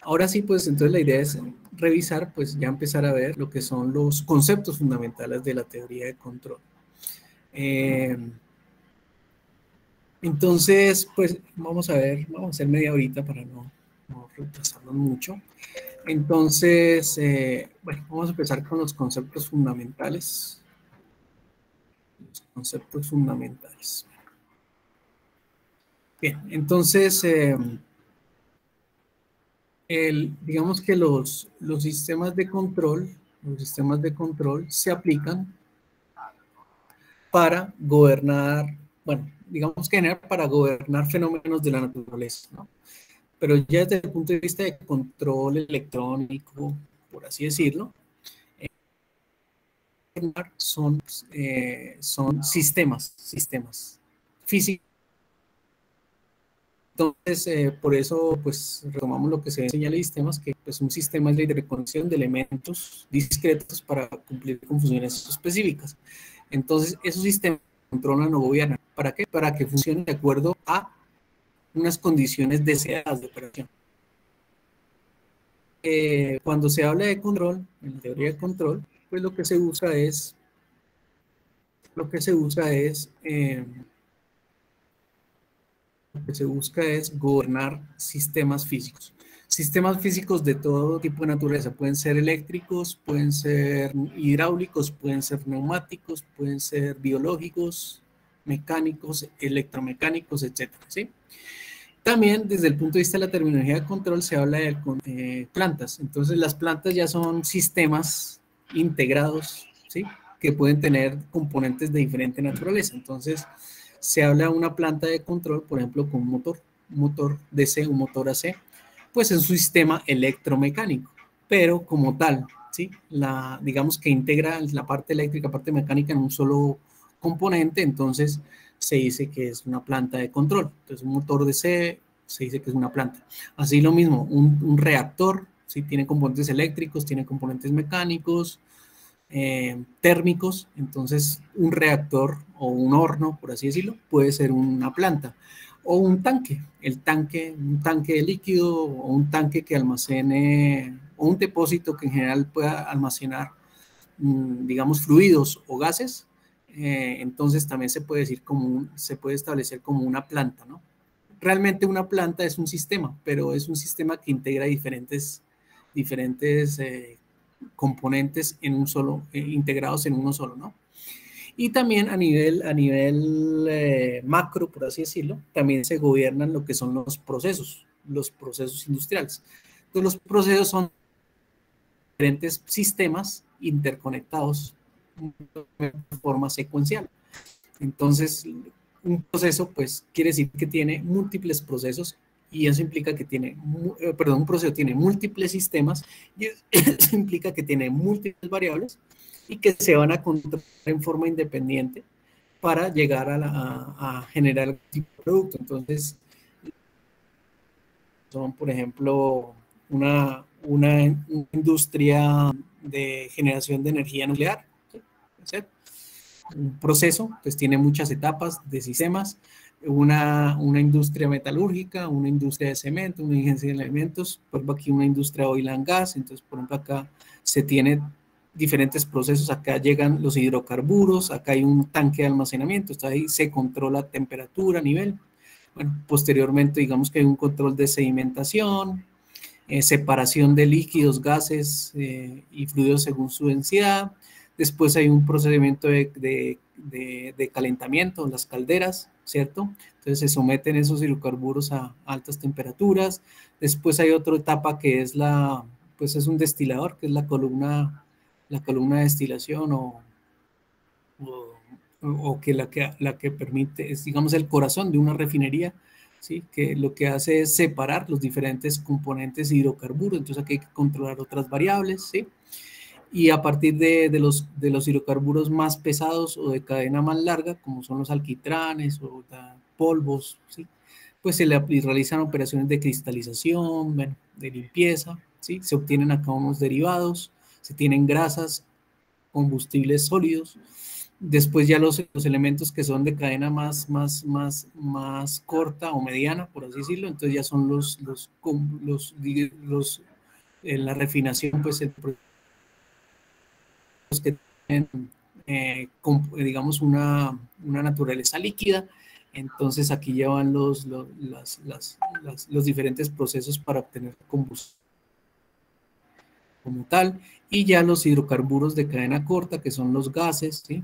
Ahora sí, pues entonces la idea es revisar, pues ya empezar a ver lo que son los conceptos fundamentales de la teoría de control. Entonces, pues vamos a ver, vamos a hacer media horita para no retrasarnos mucho. Entonces, bueno, vamos a empezar con los conceptos fundamentales. Los conceptos fundamentales. Bien, entonces, digamos que los sistemas de control se aplican para gobernar, bueno, digamos que para gobernar fenómenos de la naturaleza, ¿no? Pero ya desde el punto de vista de control electrónico, por así decirlo, son sistemas físicos. Entonces, por eso, pues, retomamos lo que se señala de sistemas, que pues, un sistema es la interconexión de elementos discretos para cumplir con funciones específicas. Entonces, esos sistemas controlan o gobiernan. ¿Para qué? Para que funcionen de acuerdo a unas condiciones deseadas de operación. Cuando se habla de control, en la teoría de control, pues lo que se usa es gobernar sistemas físicos. Sistemas físicos de todo tipo de naturaleza. Pueden ser eléctricos, pueden ser hidráulicos, pueden ser neumáticos, pueden ser biológicos, mecánicos, electromecánicos, etcétera, ¿sí? También desde el punto de vista de la terminología de control se habla de plantas. Entonces las plantas ya son sistemas integrados, ¿sí? Que pueden tener componentes de diferente naturaleza. Entonces se habla de una planta de control, por ejemplo, con un motor DC, un motor AC, pues es un sistema electromecánico, pero como tal, ¿sí? Digamos que integra la parte eléctrica, parte mecánica en un solo componente, entonces se dice que es una planta de control. Entonces un motor DC se dice que es una planta. Así lo mismo, un reactor, ¿sí? Tiene componentes eléctricos, tiene componentes mecánicos, térmicos, entonces un reactor o un horno, por así decirlo, puede ser una planta. O un tanque, un tanque de líquido o un tanque que almacene, o un depósito que en general pueda almacenar, digamos, fluidos o gases, entonces también se puede decir se puede establecer como una planta, ¿no? Realmente una planta es un sistema, pero es un sistema que integra diferentes componentes en un solo, integrados en uno solo, ¿no? Y también a nivel macro, por así decirlo, también se gobiernan lo que son los procesos industriales. Entonces los procesos son diferentes sistemas interconectados de forma secuencial. Entonces, un proceso, pues, quiere decir que tiene múltiples procesos y eso implica que un proceso tiene múltiples sistemas y eso implica que tiene múltiples variables y que se van a controlar en forma independiente para llegar a generar un tipo de producto. Entonces, son, por ejemplo, una industria de generación de energía nuclear, ¿sí? Un proceso, pues tiene muchas etapas de sistemas, una industria metalúrgica, una industria de cemento, una industria de alimentos, por ejemplo aquí una industria de oil and gas, entonces por ejemplo acá se tiene diferentes procesos, acá llegan los hidrocarburos, acá hay un tanque de almacenamiento, entonces ahí se controla temperatura, nivel, bueno, posteriormente digamos que hay un control de sedimentación, separación de líquidos, gases y fluidos según su densidad. Después hay un procedimiento de calentamiento, las calderas, ¿cierto? Entonces se someten esos hidrocarburos a altas temperaturas. Después hay otra etapa que es pues es un destilador, que es la columna de destilación o o que la que permite, es digamos el corazón de una refinería, ¿sí? Que lo que hace es separar los diferentes componentes de hidrocarburos, entonces aquí hay que controlar otras variables, ¿sí? Y a partir de los hidrocarburos más pesados o de cadena más larga, como son los alquitranes o polvos, ¿sí? Pues se le realizan operaciones de cristalización, bueno, de limpieza, ¿sí? Se obtienen acá unos derivados, se tienen grasas, combustibles sólidos. Después ya los elementos que son de cadena más corta o mediana, por así decirlo, entonces ya son en la refinación, pues el que tienen, digamos, una naturaleza líquida. Entonces aquí ya van los diferentes procesos para obtener combustible como tal, y ya los hidrocarburos de cadena corta, que son los gases, ¿sí?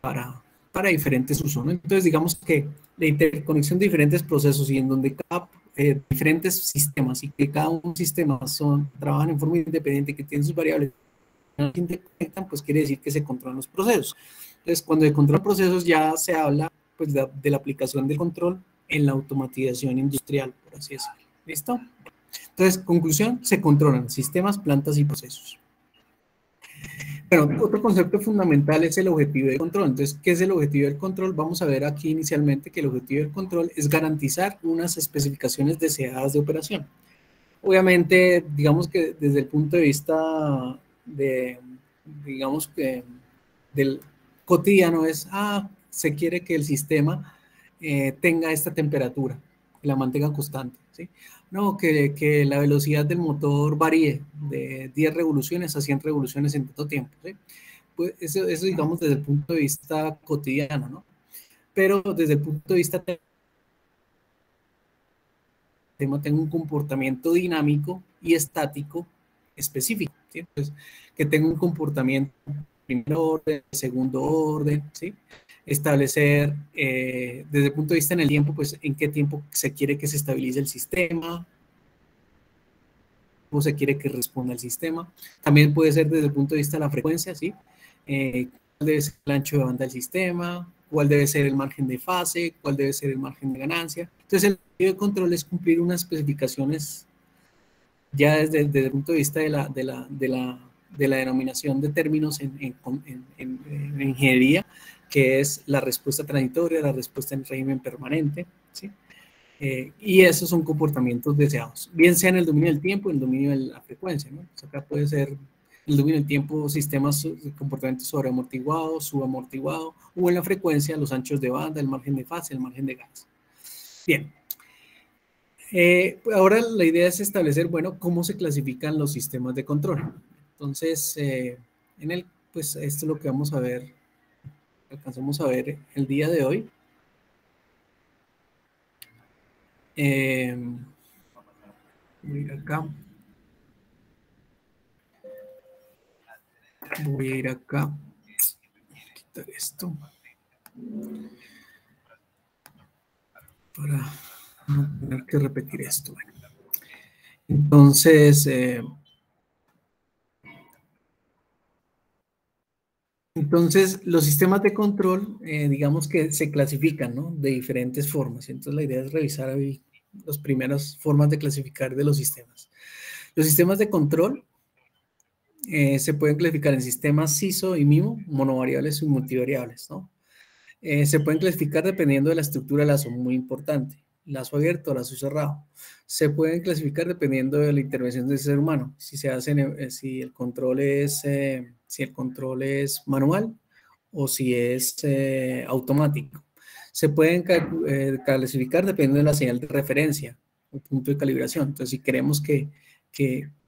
Para diferentes usos, ¿no? Entonces digamos que la interconexión de diferentes procesos y en donde cada diferentes sistemas y que cada un sistema trabajan en forma independiente, que tienen sus variables que interconectan, pues quiere decir que se controlan los procesos. Entonces, cuando se controlan procesos ya se habla pues, de la aplicación del control en la automatización industrial, por así decirlo. ¿Listo? Entonces, conclusión, se controlan sistemas, plantas y procesos. Bueno, otro concepto fundamental es el objetivo de control. Entonces, ¿qué es el objetivo del control? Vamos a ver aquí inicialmente que el objetivo del control es garantizar unas especificaciones deseadas de operación. Obviamente, digamos que desde el punto de vista digamos que del cotidiano es, se quiere que el sistema tenga esta temperatura, que la mantenga constante, ¿sí? No, que la velocidad del motor varíe de 10 revoluciones a 100 revoluciones en tanto tiempo, ¿sí? Pues eso digamos desde el punto de vista cotidiano, ¿no? Pero desde el punto de vista tenga un comportamiento dinámico y estático específico, ¿sí? Entonces, que tenga un comportamiento de primer orden, segundo orden, ¿sí? Establecer desde el punto de vista en el tiempo, pues en qué tiempo se quiere que se estabilice el sistema, cómo se quiere que responda el sistema. También puede ser desde el punto de vista de la frecuencia, ¿sí? Cuál debe ser el ancho de banda del sistema, cuál debe ser el margen de fase, cuál debe ser el margen de ganancia. Entonces, el objetivo de control es cumplir unas especificaciones ya desde el punto de vista de la denominación de términos en ingeniería, que es la respuesta transitoria, la respuesta en régimen permanente, ¿sí? Y esos son comportamientos deseados, bien sea en el dominio del tiempo, en el dominio de la frecuencia, ¿no? O sea, acá puede ser el dominio del tiempo, sistemas de comportamiento sobreamortiguado, subamortiguado, o en la frecuencia, los anchos de banda, el margen de fase, el margen de gas. Bien. Ahora la idea es establecer, bueno, cómo se clasifican los sistemas de control. Entonces, pues esto es lo que vamos a ver, alcanzamos a ver el día de hoy. Voy a ir acá. Voy a ir acá. Quitar esto. Para no tener que repetir esto. Bueno. Entonces, los sistemas de control, digamos que se clasifican, ¿no? De diferentes formas. Entonces, la idea es revisar hoy las primeras formas de clasificar de los sistemas. Los sistemas de control se pueden clasificar en sistemas SISO y MIMO, monovariables y multivariables, ¿no? Se pueden clasificar dependiendo de la estructura del lazo, muy importante. Lazo abierto o lazo cerrado. Se pueden clasificar dependiendo de la intervención del ser humano. Si se hace, si el control es manual o si es automático. Se pueden clasificar dependiendo de la señal de referencia o punto de calibración. Entonces, si queremos que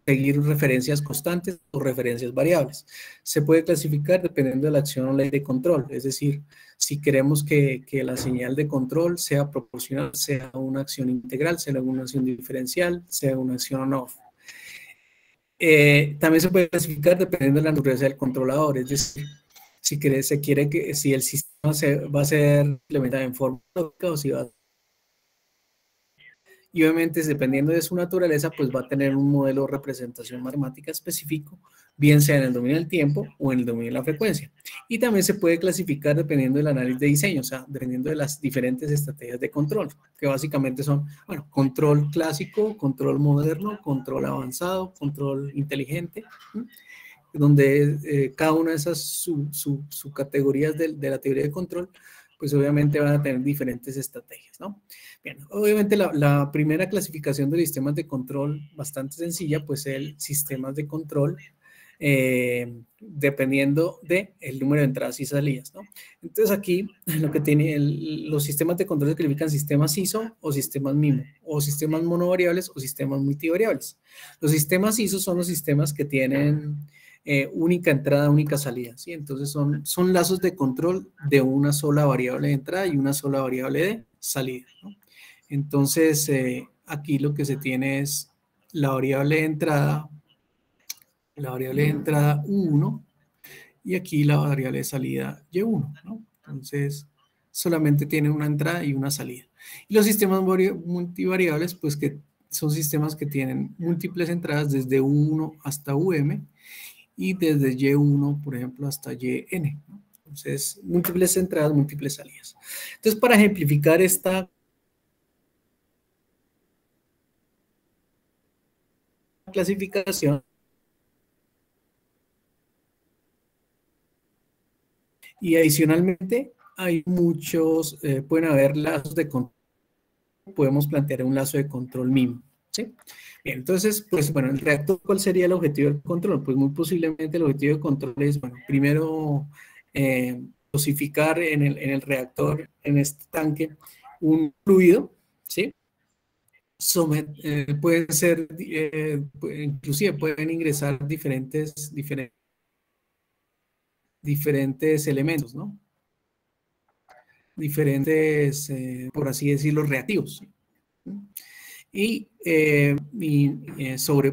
seguir referencias constantes o referencias variables. Se puede clasificar dependiendo de la acción o ley de control, es decir, si queremos que la señal de control sea proporcional, sea una acción integral, sea una acción diferencial, sea una acción on-off. También se puede clasificar dependiendo de la naturaleza del controlador, es decir, si el sistema va a ser implementado en forma lógica o si va a... y obviamente dependiendo de su naturaleza, pues va a tener un modelo de representación matemática específico, bien sea en el dominio del tiempo o en el dominio de la frecuencia. Y también se puede clasificar dependiendo del análisis de diseño, o sea, dependiendo de las diferentes estrategias de control, que básicamente son, bueno, control clásico, control moderno, control avanzado, control inteligente, ¿sí? Donde cada una de esas subcategorías de la teoría de control, pues obviamente van a tener diferentes estrategias, ¿no? Bien, obviamente la primera clasificación de sistemas de control, bastante sencilla, pues el sistemas de control dependiendo del número de entradas y salidas, ¿no? Entonces aquí lo que tiene los sistemas de control se califican sistemas ISO o sistemas MIMO, o sistemas monovariables o sistemas multivariables. Los sistemas ISO son los sistemas que tienen única entrada, única salida, ¿sí? Entonces son lazos de control de una sola variable de entrada y una sola variable de salida, ¿no? Entonces aquí lo que se tiene es la variable de entrada U1 y aquí la variable de salida Y1, ¿no? Entonces solamente tienen una entrada y una salida. Y los sistemas multivariables, pues que son sistemas que tienen múltiples entradas desde U1 hasta UM y desde Y1, por ejemplo, hasta YN, ¿no? Entonces, múltiples entradas, múltiples salidas. Entonces, para ejemplificar esta clasificación, y adicionalmente hay muchos, pueden haber lazos de control, podemos plantear un lazo de control MIMO, ¿sí? Bien, entonces, pues bueno, el reactor, ¿cuál sería el objetivo del control? Pues muy posiblemente el objetivo de control es, bueno, primero dosificar en el reactor, en este tanque, un fluido, ¿sí? Pueden ser, inclusive pueden ingresar diferentes elementos, ¿no? Diferentes, por así decirlo, reactivos. Y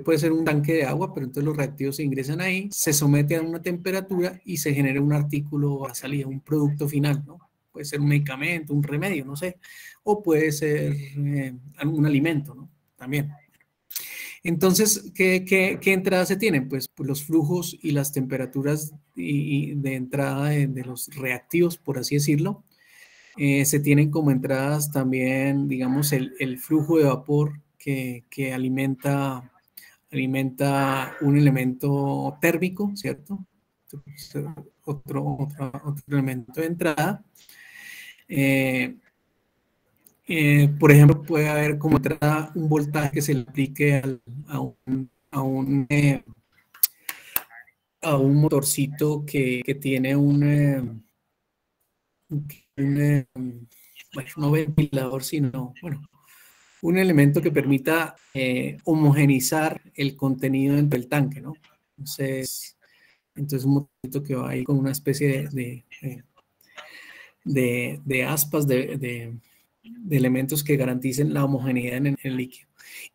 puede ser un tanque de agua, pero entonces los reactivos se ingresan ahí, se somete a una temperatura y se genera un artículo a salida, un producto final, ¿no? Puede ser un medicamento, un remedio, no sé, o puede ser algún alimento, ¿no? También. Entonces, ¿qué entradas se tienen? Pues los flujos y las temperaturas de entrada de los reactivos, por así decirlo. Se tienen como entradas también, digamos, el flujo de vapor que alimenta un elemento térmico, ¿cierto? Otro elemento de entrada. Por ejemplo, puede haber como entrada un voltaje que se le aplique a un motorcito que tiene bueno, no ventilador, sino, bueno, un elemento que permita homogeneizar el contenido dentro del tanque, ¿no? Entonces un motorcito que va ahí con una especie de aspas, de elementos que garanticen la homogeneidad en el líquido.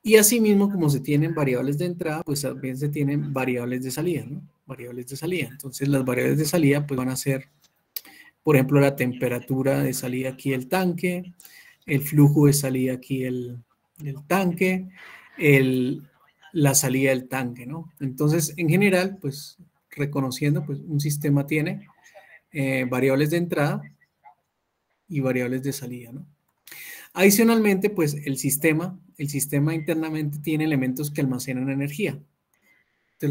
Y asimismo, como se tienen variables de entrada, pues también se tienen variables de salida, ¿no? Variables de salida. Entonces, las variables de salida pues van a ser, por ejemplo, la temperatura de salida aquí del tanque, el flujo de salida aquí del tanque, la salida del tanque, ¿no? Entonces, en general, pues reconociendo, pues un sistema tiene variables de entrada y variables de salida, ¿no? Adicionalmente, pues el sistema internamente tiene elementos que almacenan energía. Entonces,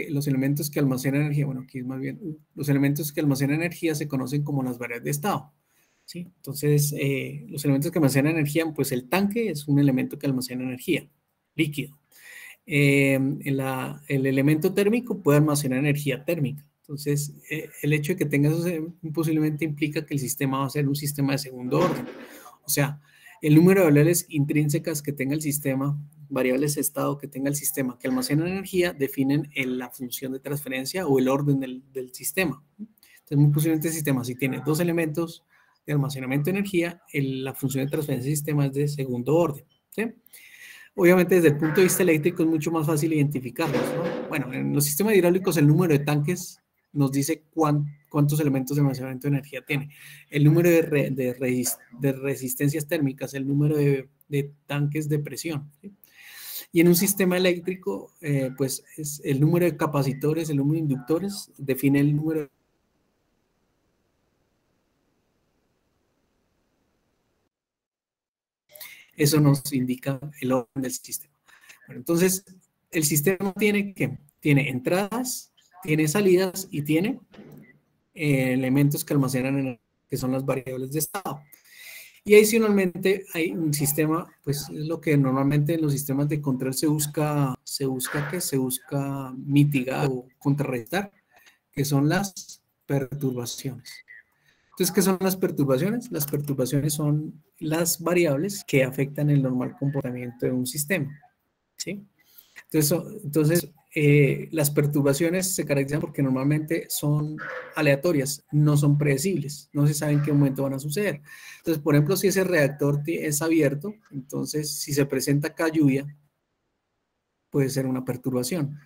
los elementos que almacenan energía, bueno, aquí es más bien, los elementos que almacenan energía se conocen como las variables de estado, ¿sí? Entonces, los elementos que almacenan energía, pues el tanque es un elemento que almacena energía, líquido. El elemento térmico puede almacenar energía térmica. Entonces, el hecho de que tenga eso posiblemente implica que el sistema va a ser un sistema de segundo orden. O sea, el número de variables intrínsecas que tenga el sistema, variables de estado que tenga el sistema que almacenan energía, definen la función de transferencia o el orden del sistema. Entonces, muy posiblemente el sistema, si tiene dos elementos de almacenamiento de energía, la función de transferencia del sistema es de segundo orden, ¿sí? Obviamente, desde el punto de vista eléctrico es mucho más fácil identificarlos, ¿no? Bueno, en los sistemas hidráulicos el número de tanques nos dice cuántos elementos de almacenamiento de energía tiene. El número de resistencias térmicas, el número de de tanques de presión, ¿sí? Y en un sistema eléctrico, pues es el número de capacitores, el número de inductores, define el número. Eso nos indica el orden del sistema. Bueno, entonces, el sistema tiene entradas, tiene salidas y tiene elementos que almacenan, que son las variables de estado. Y adicionalmente hay un sistema, pues es lo que normalmente en los sistemas de control se busca mitigar o contrarrestar, que son las perturbaciones. Entonces, ¿qué son las perturbaciones? Las perturbaciones son las variables que afectan el normal comportamiento de un sistema, ¿sí? Entonces, las perturbaciones se caracterizan porque normalmente son aleatorias, no son predecibles, no se sabe en qué momento van a suceder. Entonces, por ejemplo, si ese reactor es abierto, entonces si se presenta acá lluvia, puede ser una perturbación.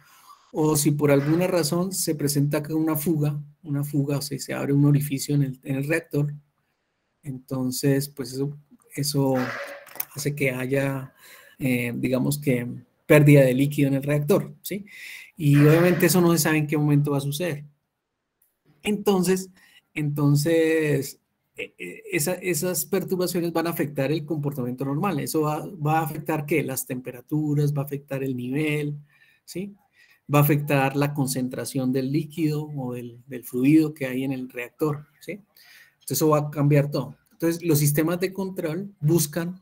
O si por alguna razón se presenta acá una fuga, o sea, se abre un orificio en el reactor, entonces, pues eso hace que haya, digamos que, pérdida de líquido en el reactor, ¿sí? Y obviamente eso no se sabe en qué momento va a suceder. Entonces esas perturbaciones van a afectar el comportamiento normal. Eso va a afectar, ¿qué? Las temperaturas, va a afectar el nivel, ¿sí? Va a afectar la concentración del líquido o del fluido que hay en el reactor, ¿sí? Entonces eso va a cambiar todo. Entonces los sistemas de control buscan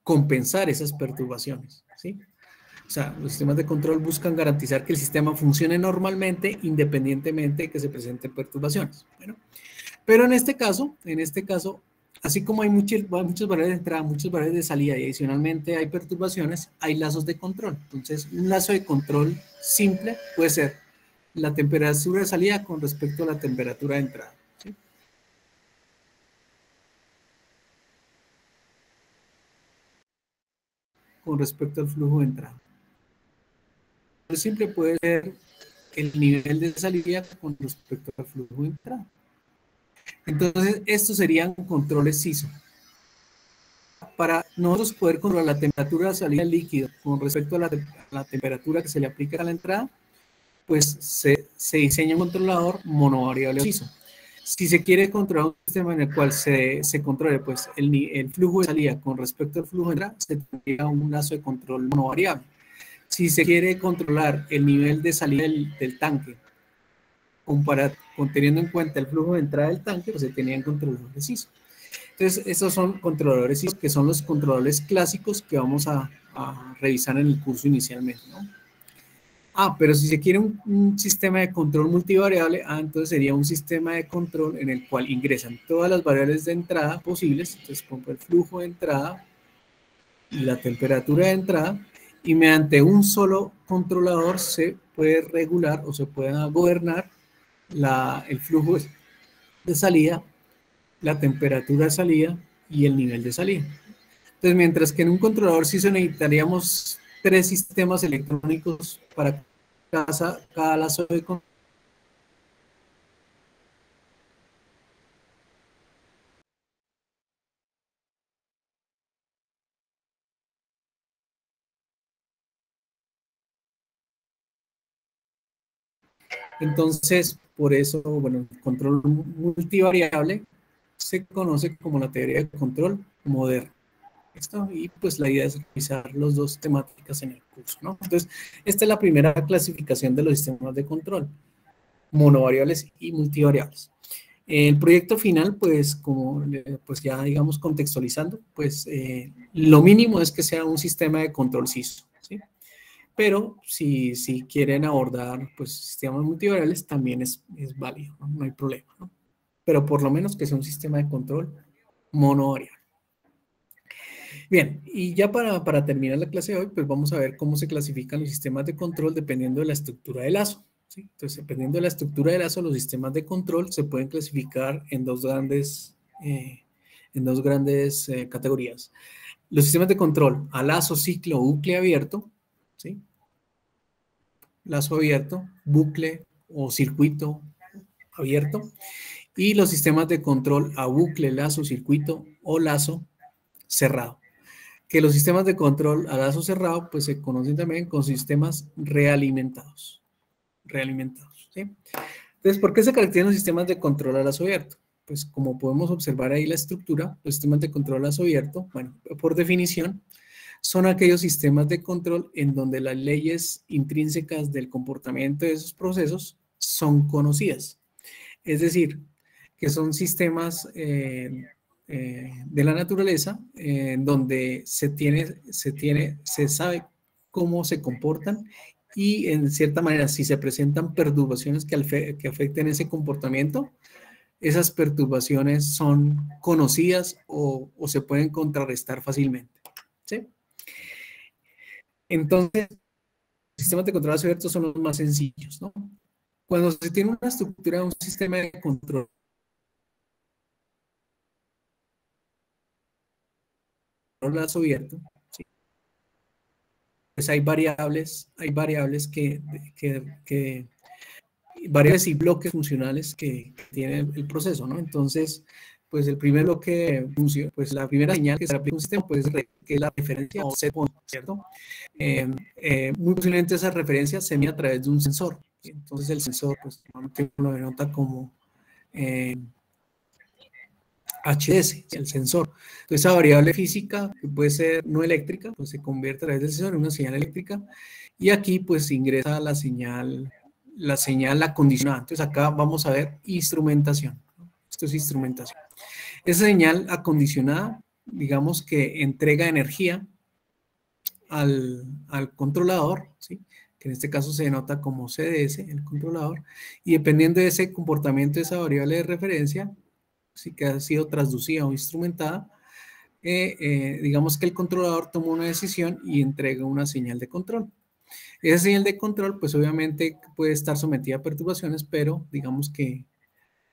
compensar esas perturbaciones, ¿sí? O sea, los sistemas de control buscan garantizar que el sistema funcione normalmente independientemente de que se presenten perturbaciones. Bueno, pero en este caso, así como hay muchas variables de entrada, muchas variables de salida y adicionalmente hay perturbaciones, hay lazos de control. Entonces, un lazo de control simple puede ser la temperatura de salida con respecto a la temperatura de entrada, ¿sí? Con respecto al flujo de entrada. Simple puede ser el nivel de salida con respecto al flujo de entrada. Entonces, estos serían controles ISO. Para nosotros poder controlar la temperatura de salida del líquido con respecto a la temperatura que se le aplica a la entrada, pues se diseña un controlador monovariable ISO. Si se quiere controlar un sistema en el cual se controle pues, el flujo de salida con respecto al flujo de entrada, se tendría un lazo de control monovariable. Si se quiere controlar el nivel de salida del tanque, teniendo en cuenta el flujo de entrada del tanque, pues se tenían controladores ISO. Entonces, estos son controladores ISO, que son los controladores clásicos que vamos a revisar en el curso inicialmente, ¿no? Pero si se quiere un sistema de control multivariable, entonces sería un sistema de control en el cual ingresan todas las variables de entrada posibles, entonces pongo el flujo de entrada y la temperatura de entrada, y mediante un solo controlador se puede regular o se puede gobernar el flujo de salida, la temperatura de salida y el nivel de salida. Entonces, mientras que en un controlador sí necesitaríamos 3 sistemas electrónicos para cada lazo de control. Entonces, por eso, bueno, el control multivariable se conoce como la teoría de control moderno. ¿Listo? Y pues la idea es revisar las dos temáticas en el curso, ¿no? Entonces, esta es la primera clasificación de los sistemas de control, monovariables y multivariables. El proyecto final, pues, pues ya digamos contextualizando, pues lo mínimo es que sea un sistema de control CISO, ¿sí? Pero si quieren abordar pues, sistemas multivariables, también es válido, ¿no? No hay problema, ¿no? Pero por lo menos que sea un sistema de control monovariable. Bien, y ya para terminar la clase de hoy, pues vamos a ver cómo se clasifican los sistemas de control dependiendo de la estructura del lazo, ¿sí? Entonces, dependiendo de la estructura del lazo, los sistemas de control se pueden clasificar en dos grandes categorías. Los sistemas de control a lazo, ciclo, bucle abierto, ¿sí? Lazo abierto, bucle o circuito abierto. Y los sistemas de control a bucle, lazo, circuito o lazo cerrado. que los sistemas de control a lazo cerrado pues se conocen también con sistemas realimentados. ¿Sí? Entonces, ¿por qué se caracterizan los sistemas de control a lazo abierto? Pues como podemos observar ahí la estructura, los sistemas de control a lazo abierto, bueno, por definición, son aquellos sistemas de control en donde las leyes intrínsecas del comportamiento de esos procesos son conocidas. Es decir, que son sistemas de la naturaleza en donde se sabe cómo se comportan y en cierta manera si se presentan perturbaciones que afecten ese comportamiento, esas perturbaciones son conocidas o se pueden contrarrestar fácilmente. ¿Sí? Entonces, los sistemas de control abiertos son los más sencillos, ¿no? Cuando se tiene una estructura de un sistema de control abierto, ¿sí? Pues hay variables variables y bloques funcionales que tiene el proceso, ¿no? Entonces, pues el primer bloque funciona, pues la primera señal que se aplica a un sistema puede ser que es la referencia o set point, ¿cierto? Muy posiblemente esa referencia se mide a través de un sensor. Entonces el sensor, pues normalmente uno lo denota como HDS, el sensor. Entonces esa variable física, que puede ser no eléctrica, pues se convierte a través del sensor en una señal eléctrica y aquí pues ingresa la señal acondicionada. Entonces acá vamos a ver instrumentación. Esto es instrumentación. Esa señal acondicionada, digamos que entrega energía al controlador, ¿sí? Que en este caso se denota como CDS, el controlador, y dependiendo de ese comportamiento de esa variable de referencia, sí que ha sido traducida o instrumentada, digamos que el controlador toma una decisión y entrega una señal de control. Esa señal de control, pues obviamente puede estar sometida a perturbaciones, pero digamos que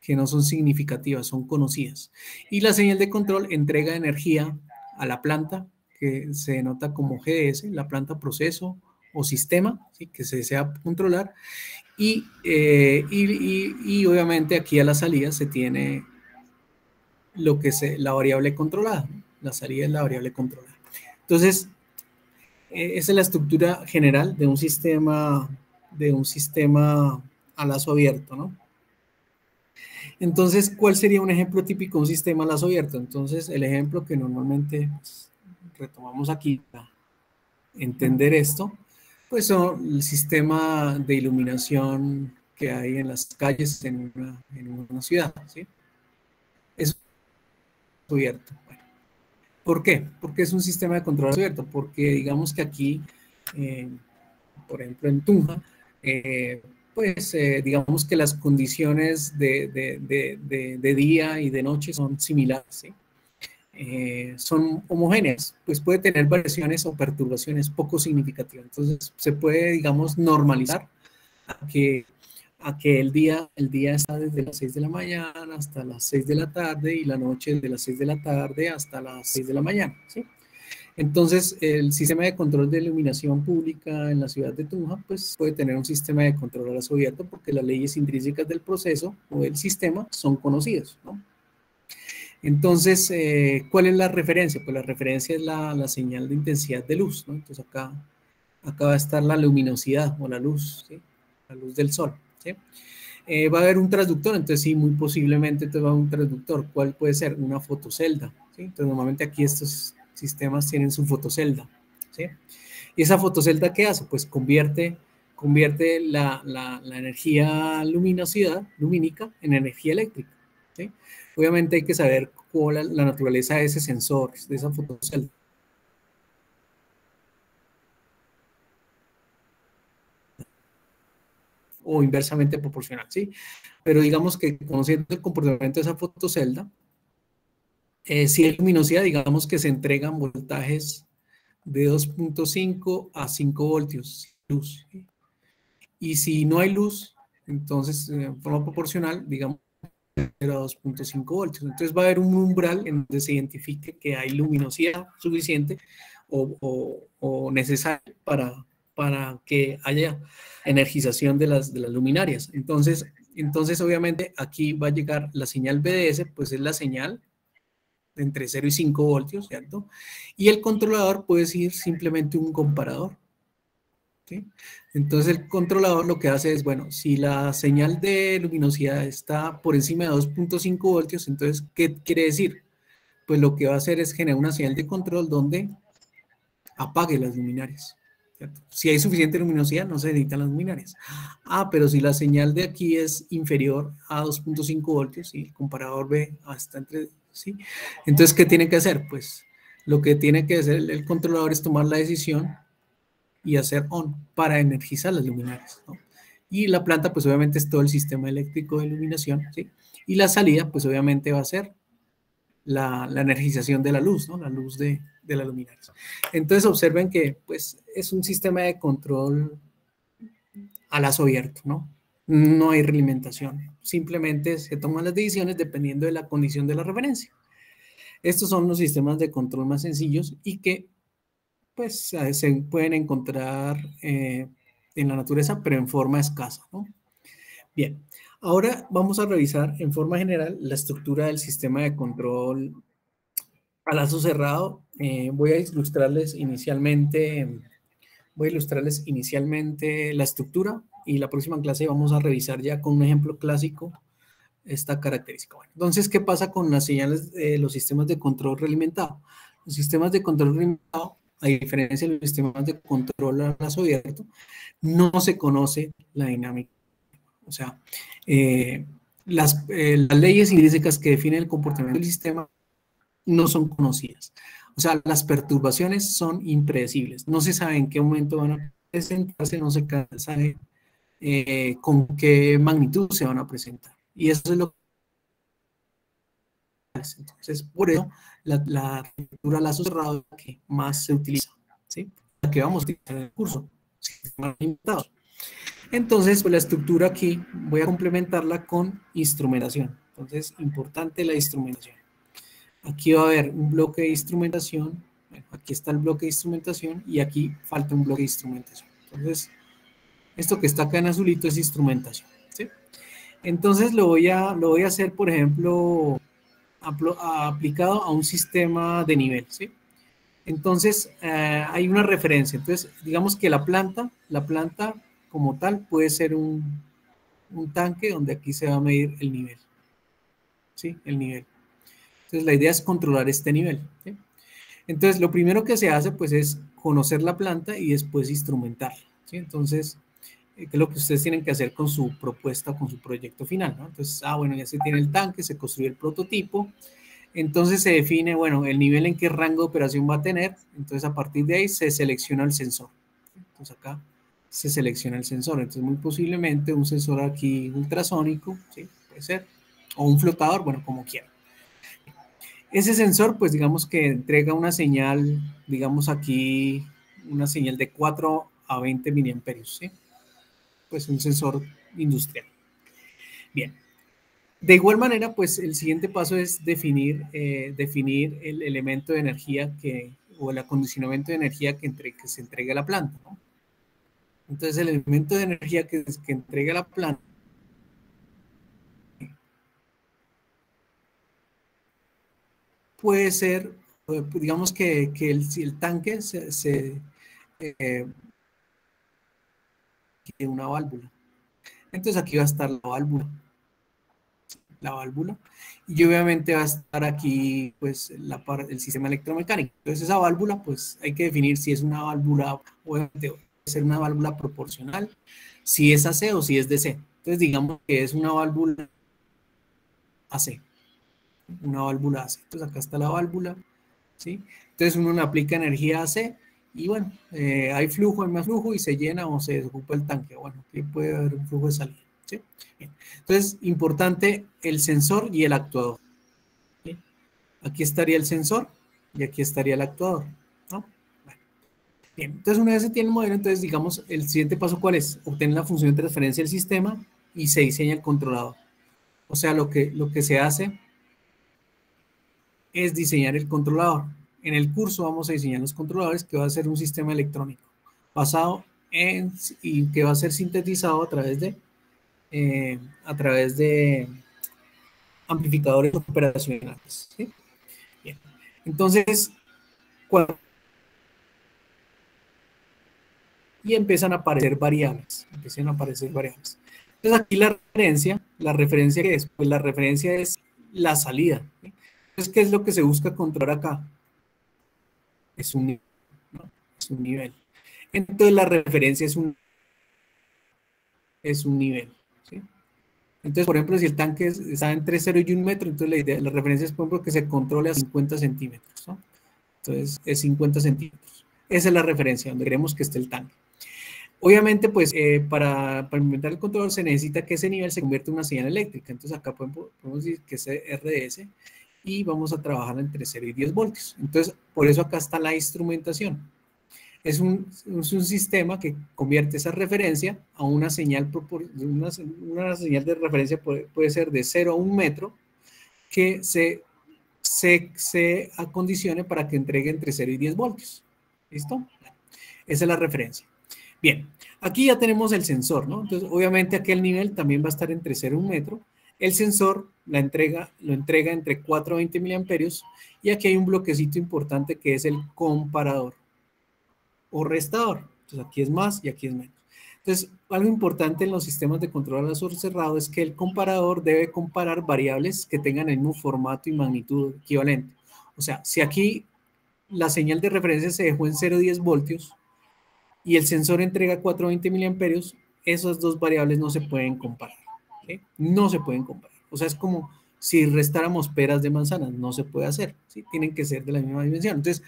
no son significativas, son conocidas. Y la señal de control entrega energía a la planta, que se denota como GDS, la planta proceso o sistema, ¿sí? Que se desea controlar. Y obviamente aquí a la salida se tiene la variable controlada, ¿no? La salida es la variable controlada. Entonces, esa es la estructura general de un sistema a lazo abierto, ¿no? Entonces, ¿cuál sería un ejemplo típico de un sistema a lazo abierto? Entonces, el ejemplo que normalmente pues, retomamos aquí para entender esto, pues son el sistema de iluminación que hay en las calles en una ciudad, ¿sí? Es abierto. Bueno, ¿por qué? Porque es un sistema de control abierto, porque digamos que aquí, por ejemplo en Tunja, digamos que las condiciones de día y de noche son similares, ¿sí? Son homogéneas, pues puede tener variaciones o perturbaciones poco significativas. Entonces se puede, digamos, normalizar a que el día está desde las 6 de la mañana hasta las 6 de la tarde y la noche desde las 6 de la tarde hasta las 6 de la mañana, ¿sí? Entonces, el sistema de control de iluminación pública en la ciudad de Tunja, pues puede tener un sistema de control a lazo abierto porque las leyes intrínsecas del proceso o del sistema son conocidas, ¿no? Entonces, ¿cuál es la referencia? Pues la referencia es la señal de intensidad de luz, ¿no? Entonces, acá va a estar la luminosidad o la luz, ¿sí? La luz del sol, ¿sí? Va a haber un transductor, entonces sí, muy posiblemente te va a haber un transductor. ¿Cuál puede ser? Una fotocelda, ¿sí? Entonces, normalmente aquí estos sistemas tienen su fotocelda, ¿sí? ¿Y esa fotocelda qué hace? Pues convierte la energía lumínica en energía eléctrica, ¿sí? Obviamente hay que saber cuál es la naturaleza de ese sensor, de esa fotocelda. O inversamente proporcional, ¿sí? Pero digamos que conociendo el comportamiento de esa fotocelda, si hay luminosidad, digamos que se entregan voltajes de 2.5 a 5 voltios luz. ¿Sí? Y si no hay luz, entonces en forma proporcional, digamos, era 2.5 voltios. Entonces va a haber un umbral en donde se identifique que hay luminosidad suficiente o necesaria para que haya energización de las luminarias. Entonces, obviamente, aquí va a llegar la señal BDS, pues es la señal entre 0 y 5 voltios, ¿cierto? Y el controlador puede ser simplemente un comparador, ¿sí? Entonces el controlador lo que hace es, bueno, si la señal de luminosidad está por encima de 2.5 voltios, entonces, ¿qué quiere decir? Pues lo que va a hacer es generar una señal de control donde apague las luminarias, ¿cierto? Si hay suficiente luminosidad, no se necesitan las luminarias. Ah, pero si la señal de aquí es inferior a 2.5 voltios, y el comparador ve hasta entre, ¿sí? Entonces, ¿qué tiene que hacer? Pues lo que tiene que hacer el controlador es tomar la decisión y hacer on para energizar las luminarias, ¿no? Y la planta, pues obviamente es todo el sistema eléctrico de iluminación, ¿sí? Y la salida, pues obviamente va a ser la energización de la luz, ¿no? La luz de las luminarias. Entonces observen que pues es un sistema de control a lazo abierto, ¿no? No hay realimentación, simplemente se toman las decisiones dependiendo de la condición de la referencia. Estos son los sistemas de control más sencillos y que pues se pueden encontrar en la naturaleza, pero en forma escasa, ¿no? Bien, ahora vamos a revisar en forma general la estructura del sistema de control a lazo cerrado. Voy a ilustrarles inicialmente la estructura y la próxima clase vamos a revisar ya con un ejemplo clásico esta característica. Bueno, entonces, ¿qué pasa con las señales de los sistemas de control realimentado? Los sistemas de control realimentado, a diferencia de los sistemas de control a lazo abierto, no se conoce la dinámica. O sea, las leyes intrínsecas que definen el comportamiento del sistema no son conocidas. O sea, las perturbaciones son impredecibles. No se sabe en qué momento van a presentarse, no se sabe con qué magnitud se van a presentar. Y eso es lo que hace. Entonces, por eso, la arquitectura a lazo cerrado es la que más se utiliza, ¿sí? La que vamos a utilizar en el curso. Sistemas limitados. Entonces, pues la estructura aquí voy a complementarla con instrumentación. Entonces, importante la instrumentación. Aquí va a haber un bloque de instrumentación. Bueno, aquí está el bloque de instrumentación y aquí falta un bloque de instrumentación. Entonces, esto que está acá en azulito es instrumentación, ¿sí? Entonces, lo voy a hacer, por ejemplo, aplicado a un sistema de nivel, ¿sí? Entonces, hay una referencia. Entonces, digamos que la planta como tal puede ser un tanque donde aquí se va a medir el nivel, ¿sí? El nivel. Entonces, la idea es controlar este nivel, ¿sí? Entonces, lo primero que se hace, pues, es conocer la planta y después instrumentarla, ¿sí? Entonces, ¿qué es lo que ustedes tienen que hacer con su propuesta, con su proyecto final, ¿no? Entonces, bueno, ya se tiene el tanque, se construye el prototipo, entonces se define, bueno, el nivel en qué rango de operación va a tener, entonces a partir de ahí se selecciona el sensor. Entonces acá se selecciona el sensor, entonces muy posiblemente un sensor aquí ultrasónico, ¿sí? Puede ser, o un flotador, bueno, como quieran. Ese sensor, pues digamos que entrega una señal, digamos aquí, una señal de 4 a 20 miliamperios, ¿sí? Pues un sensor industrial. Bien. De igual manera, pues el siguiente paso es definir el elemento de energía o el acondicionamiento de energía que se entrega a la planta, ¿no? Entonces, el elemento de energía que entrega la planta puede ser, digamos que si el tanque tiene una válvula. Entonces, aquí va a estar la válvula, y obviamente va a estar aquí pues el sistema electromecánico. Entonces esa válvula pues hay que definir si es una válvula, obviamente puede ser una válvula proporcional, si es AC o si es DC. Entonces digamos que es una válvula AC, una válvula AC. Entonces acá está la válvula, ¿sí? Entonces uno le aplica energía AC y bueno, hay flujo, hay más flujo y se llena o se desocupa el tanque. Bueno, aquí puede haber un flujo de salida, ¿sí? Bien. Entonces, importante el sensor y el actuador, ¿sí? Aquí estaría el sensor y aquí estaría el actuador, ¿no? Bueno. Bien, entonces una vez se tiene el modelo, entonces digamos, el siguiente paso, ¿cuál es? Obtener la función de transferencia del sistema y se diseña el controlador. O sea, lo que se hace es diseñar el controlador. En el curso vamos a diseñar los controladores, que va a ser un sistema electrónico basado y que va a ser sintetizado a través de amplificadores operacionales, ¿sí? Bien. Entonces, cuando y empiezan a aparecer variables. Entonces aquí la referencia ¿qué es? Pues la referencia es la salida. ¿Sí? Entonces, ¿qué es lo que se busca controlar acá? Es un nivel, ¿no? Es un nivel. Entonces la referencia es un nivel. ¿Sí? Entonces, por ejemplo, si el tanque está entre 0 y 1 metro, entonces la referencia es, por ejemplo, que se controle a 50 centímetros. ¿No? Entonces, es 50 centímetros. Esa es la referencia, donde queremos que esté el tanque. Obviamente, pues, para implementar el control se necesita que ese nivel se convierta en una señal eléctrica. Entonces, acá podemos decir que es RDS y vamos a trabajar entre 0 y 10 voltios. Entonces, por eso acá está la instrumentación. Es un sistema que convierte esa referencia a una señal, una señal de referencia puede ser de 0 a 1 metro, que se acondicione para que entregue entre 0 y 10 voltios. ¿Listo? Esa es la referencia. Bien, aquí ya tenemos el sensor, ¿no? Entonces, obviamente aquel nivel también va a estar entre 0 y 1 metro. El sensor lo entrega entre 4 a 20 miliamperios y aquí hay un bloquecito importante que es el comparador o restador. Entonces, aquí es más y aquí es menos. Entonces, algo importante en los sistemas de control al source cerrado es que el comparador debe comparar variables que tengan el mismo formato y magnitud equivalente. O sea, si aquí la señal de referencia se dejó en 0,10 voltios, y el sensor entrega 420 miliamperios, esas dos variables no se pueden comparar. ¿Sí? No se pueden comparar. O sea, es como si restáramos peras de manzanas, no se puede hacer. ¿Sí? Tienen que ser de la misma dimensión. Entonces,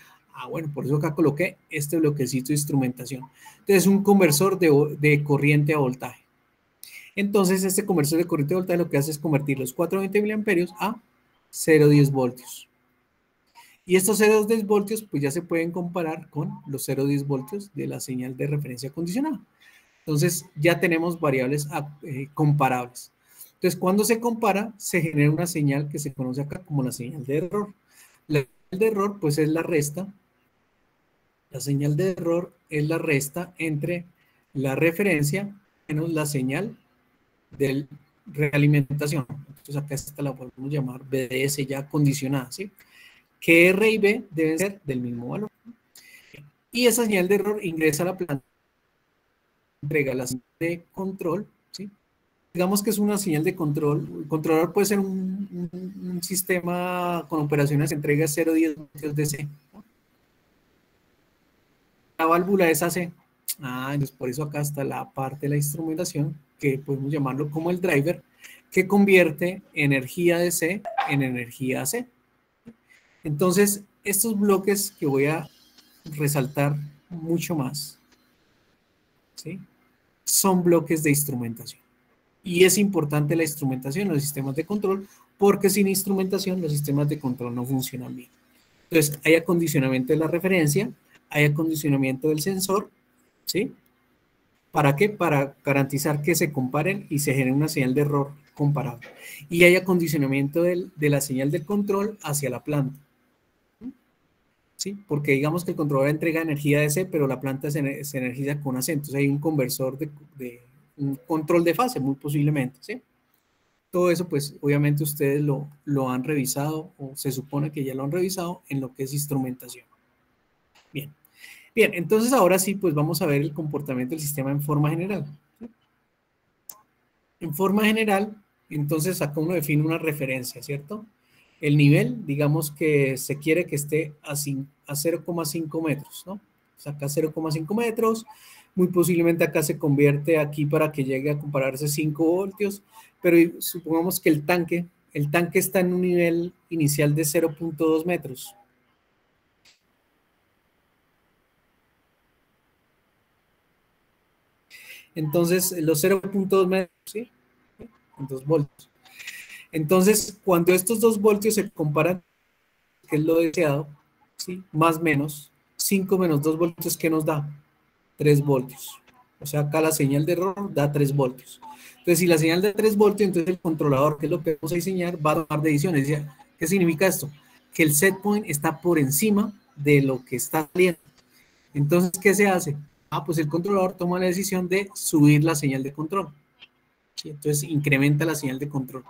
bueno, por eso acá coloqué este bloquecito de instrumentación. Entonces, un conversor de corriente a voltaje. Entonces, este conversor de corriente a voltaje lo que hace es convertir los 420 miliamperios a 0,10 voltios. Y estos 0,10 voltios pues ya se pueden comparar con los 0,10 voltios de la señal de referencia condicionada. Entonces ya tenemos variables comparables. Entonces cuando se compara se genera una señal que se conoce acá como la señal de error. La señal de error pues es la resta. La señal de error es la resta entre la referencia menos la señal de realimentación. Entonces acá esta la podemos llamar BDS ya condicionada, ¿sí? Que R y B deben ser del mismo valor. Y esa señal de error ingresa a la planta, entrega la señal de control, ¿sí? Digamos que es una señal de control. El controlador puede ser un sistema con operaciones que entrega 0,10 voltios DC. ¿No? La válvula es AC. Entonces por eso acá está la parte de la instrumentación, que podemos llamarlo como el driver, que convierte energía DC en energía AC. Entonces, estos bloques que voy a resaltar mucho más, ¿sí? Son bloques de instrumentación. Y es importante la instrumentación en los sistemas de control, porque sin instrumentación los sistemas de control no funcionan bien. Entonces, hay acondicionamiento de la referencia, hay acondicionamiento del sensor, ¿sí? ¿Para qué? Para garantizar que se comparen y se genere una señal de error comparable. Y hay acondicionamiento de la señal de control hacia la planta. ¿Sí? Porque digamos que el controlador entrega energía DC, pero la planta se energiza con AC. Entonces hay un conversor un control de fase, muy posiblemente. ¿Sí? Todo eso, pues, obviamente ustedes lo han revisado, o se supone que ya lo han revisado en lo que es instrumentación. Bien. Bien, entonces ahora sí, pues vamos a ver el comportamiento del sistema en forma general. ¿Sí? En forma general, entonces acá uno define una referencia, ¿cierto? El nivel, digamos que se quiere que esté a 0,5 metros, ¿no? O sea, acá 0,5 metros, muy posiblemente acá se convierte aquí para que llegue a compararse 5 voltios, pero supongamos que el tanque está en un nivel inicial de 0,2 metros. Entonces, los 0,2 metros, ¿sí? En 2 voltios. Entonces, cuando estos 2 voltios se comparan, que es lo deseado, ¿sí? Más o menos, 5 menos 2 voltios, ¿qué nos da? 3 voltios. O sea, acá la señal de error da 3 voltios. Entonces, si la señal da 3 voltios, entonces el controlador, que es lo que vamos a diseñar, va a tomar decisiones. ¿Qué significa esto? Que el set point está por encima de lo que está saliendo. Entonces, ¿qué se hace? Pues el controlador toma la decisión de subir la señal de control. ¿Sí? Entonces, incrementa la señal de control.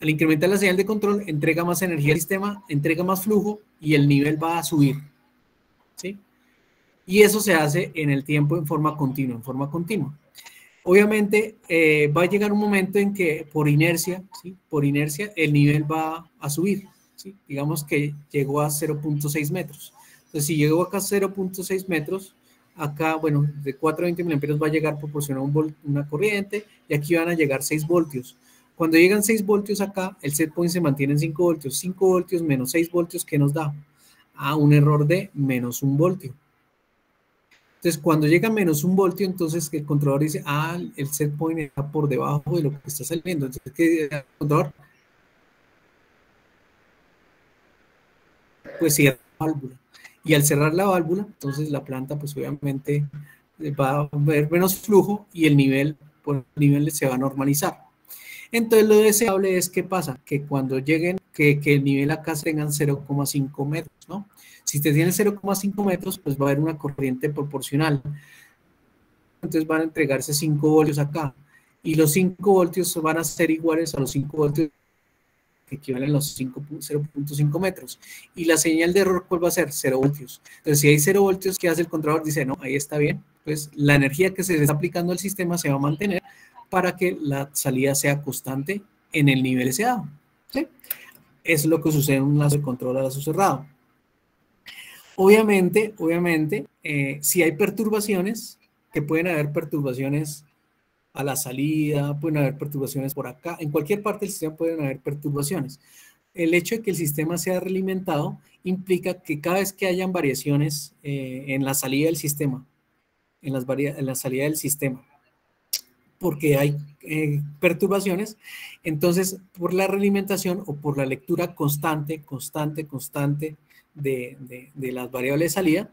Al incrementar la señal de control, entrega más energía al sistema, entrega más flujo y el nivel va a subir, ¿sí? Y eso se hace en el tiempo en forma continua, Obviamente, va a llegar un momento en que por inercia, ¿sí? Por inercia, el nivel va a subir, ¿sí? Digamos que llegó a 0.6 metros. Entonces, si llegó acá a 0.6 metros, acá, bueno, de 4 a 20 miliamperios va a llegar proporcional una corriente y aquí van a llegar 6 voltios. Cuando llegan 6 voltios acá, el set point se mantiene en 5 voltios. 5 voltios menos 6 voltios, ¿qué nos da? Un error de menos 1 voltio. Entonces, cuando llega a menos 1 voltio, entonces el controlador dice, el set point está por debajo de lo que está saliendo. Entonces, ¿qué el controlador? Pues cierra la válvula. Y al cerrar la válvula, entonces la planta, pues obviamente va a haber menos flujo y el nivel se va a normalizar. Entonces, lo deseable es, ¿qué pasa? Que cuando lleguen, que el nivel acá tengan 0,5 metros, ¿no? Si te tiene 0,5 metros, pues va a haber una corriente proporcional. Entonces van a entregarse 5 voltios acá. Y los 5 voltios van a ser iguales a los 5 voltios que equivalen a los 0.5 metros. Y la señal de error, ¿cuál va a ser? 0 voltios. Entonces, si hay 0 voltios, ¿qué hace el controlador? Dice, no, ahí está bien. Pues la energía que se está aplicando al sistema se va a mantener para que la salida sea constante en el nivel deseado. ¿Sí? Eso es lo que sucede en un lazo de control a lazo cerrado. Obviamente, si hay perturbaciones, que pueden haber perturbaciones a la salida, pueden haber perturbaciones por acá, en cualquier parte del sistema pueden haber perturbaciones. El hecho de que el sistema sea realimentado implica que cada vez que hayan variaciones en la salida del sistema, en la salida del sistema, porque hay perturbaciones, entonces por la realimentación o por la lectura constante de las variables de salida,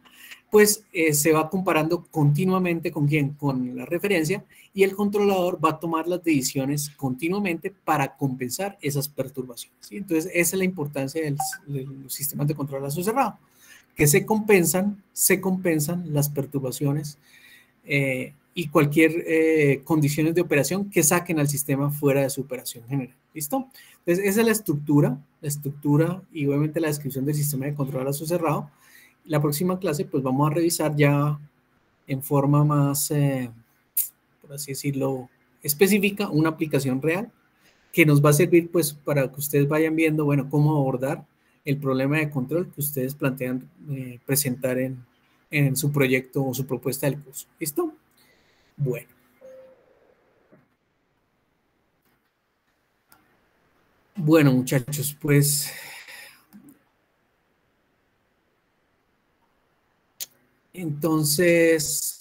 pues se va comparando continuamente con quién, con la referencia, y el controlador va a tomar las decisiones continuamente para compensar esas perturbaciones, ¿sí? Entonces esa es la importancia de los sistemas de control a lazo cerrado, que se compensan las perturbaciones y cualquier condiciones de operación que saquen al sistema fuera de su operación general. ¿Listo? Entonces, esa es la estructura y obviamente la descripción del sistema de control a lazo cerrado. La próxima clase, pues vamos a revisar ya en forma más, por así decirlo, específica, una aplicación real que nos va a servir pues para que ustedes vayan viendo, bueno, cómo abordar el problema de control que ustedes plantean presentar en su proyecto o su propuesta del curso. ¿Listo? Bueno. Bueno, muchachos, pues entonces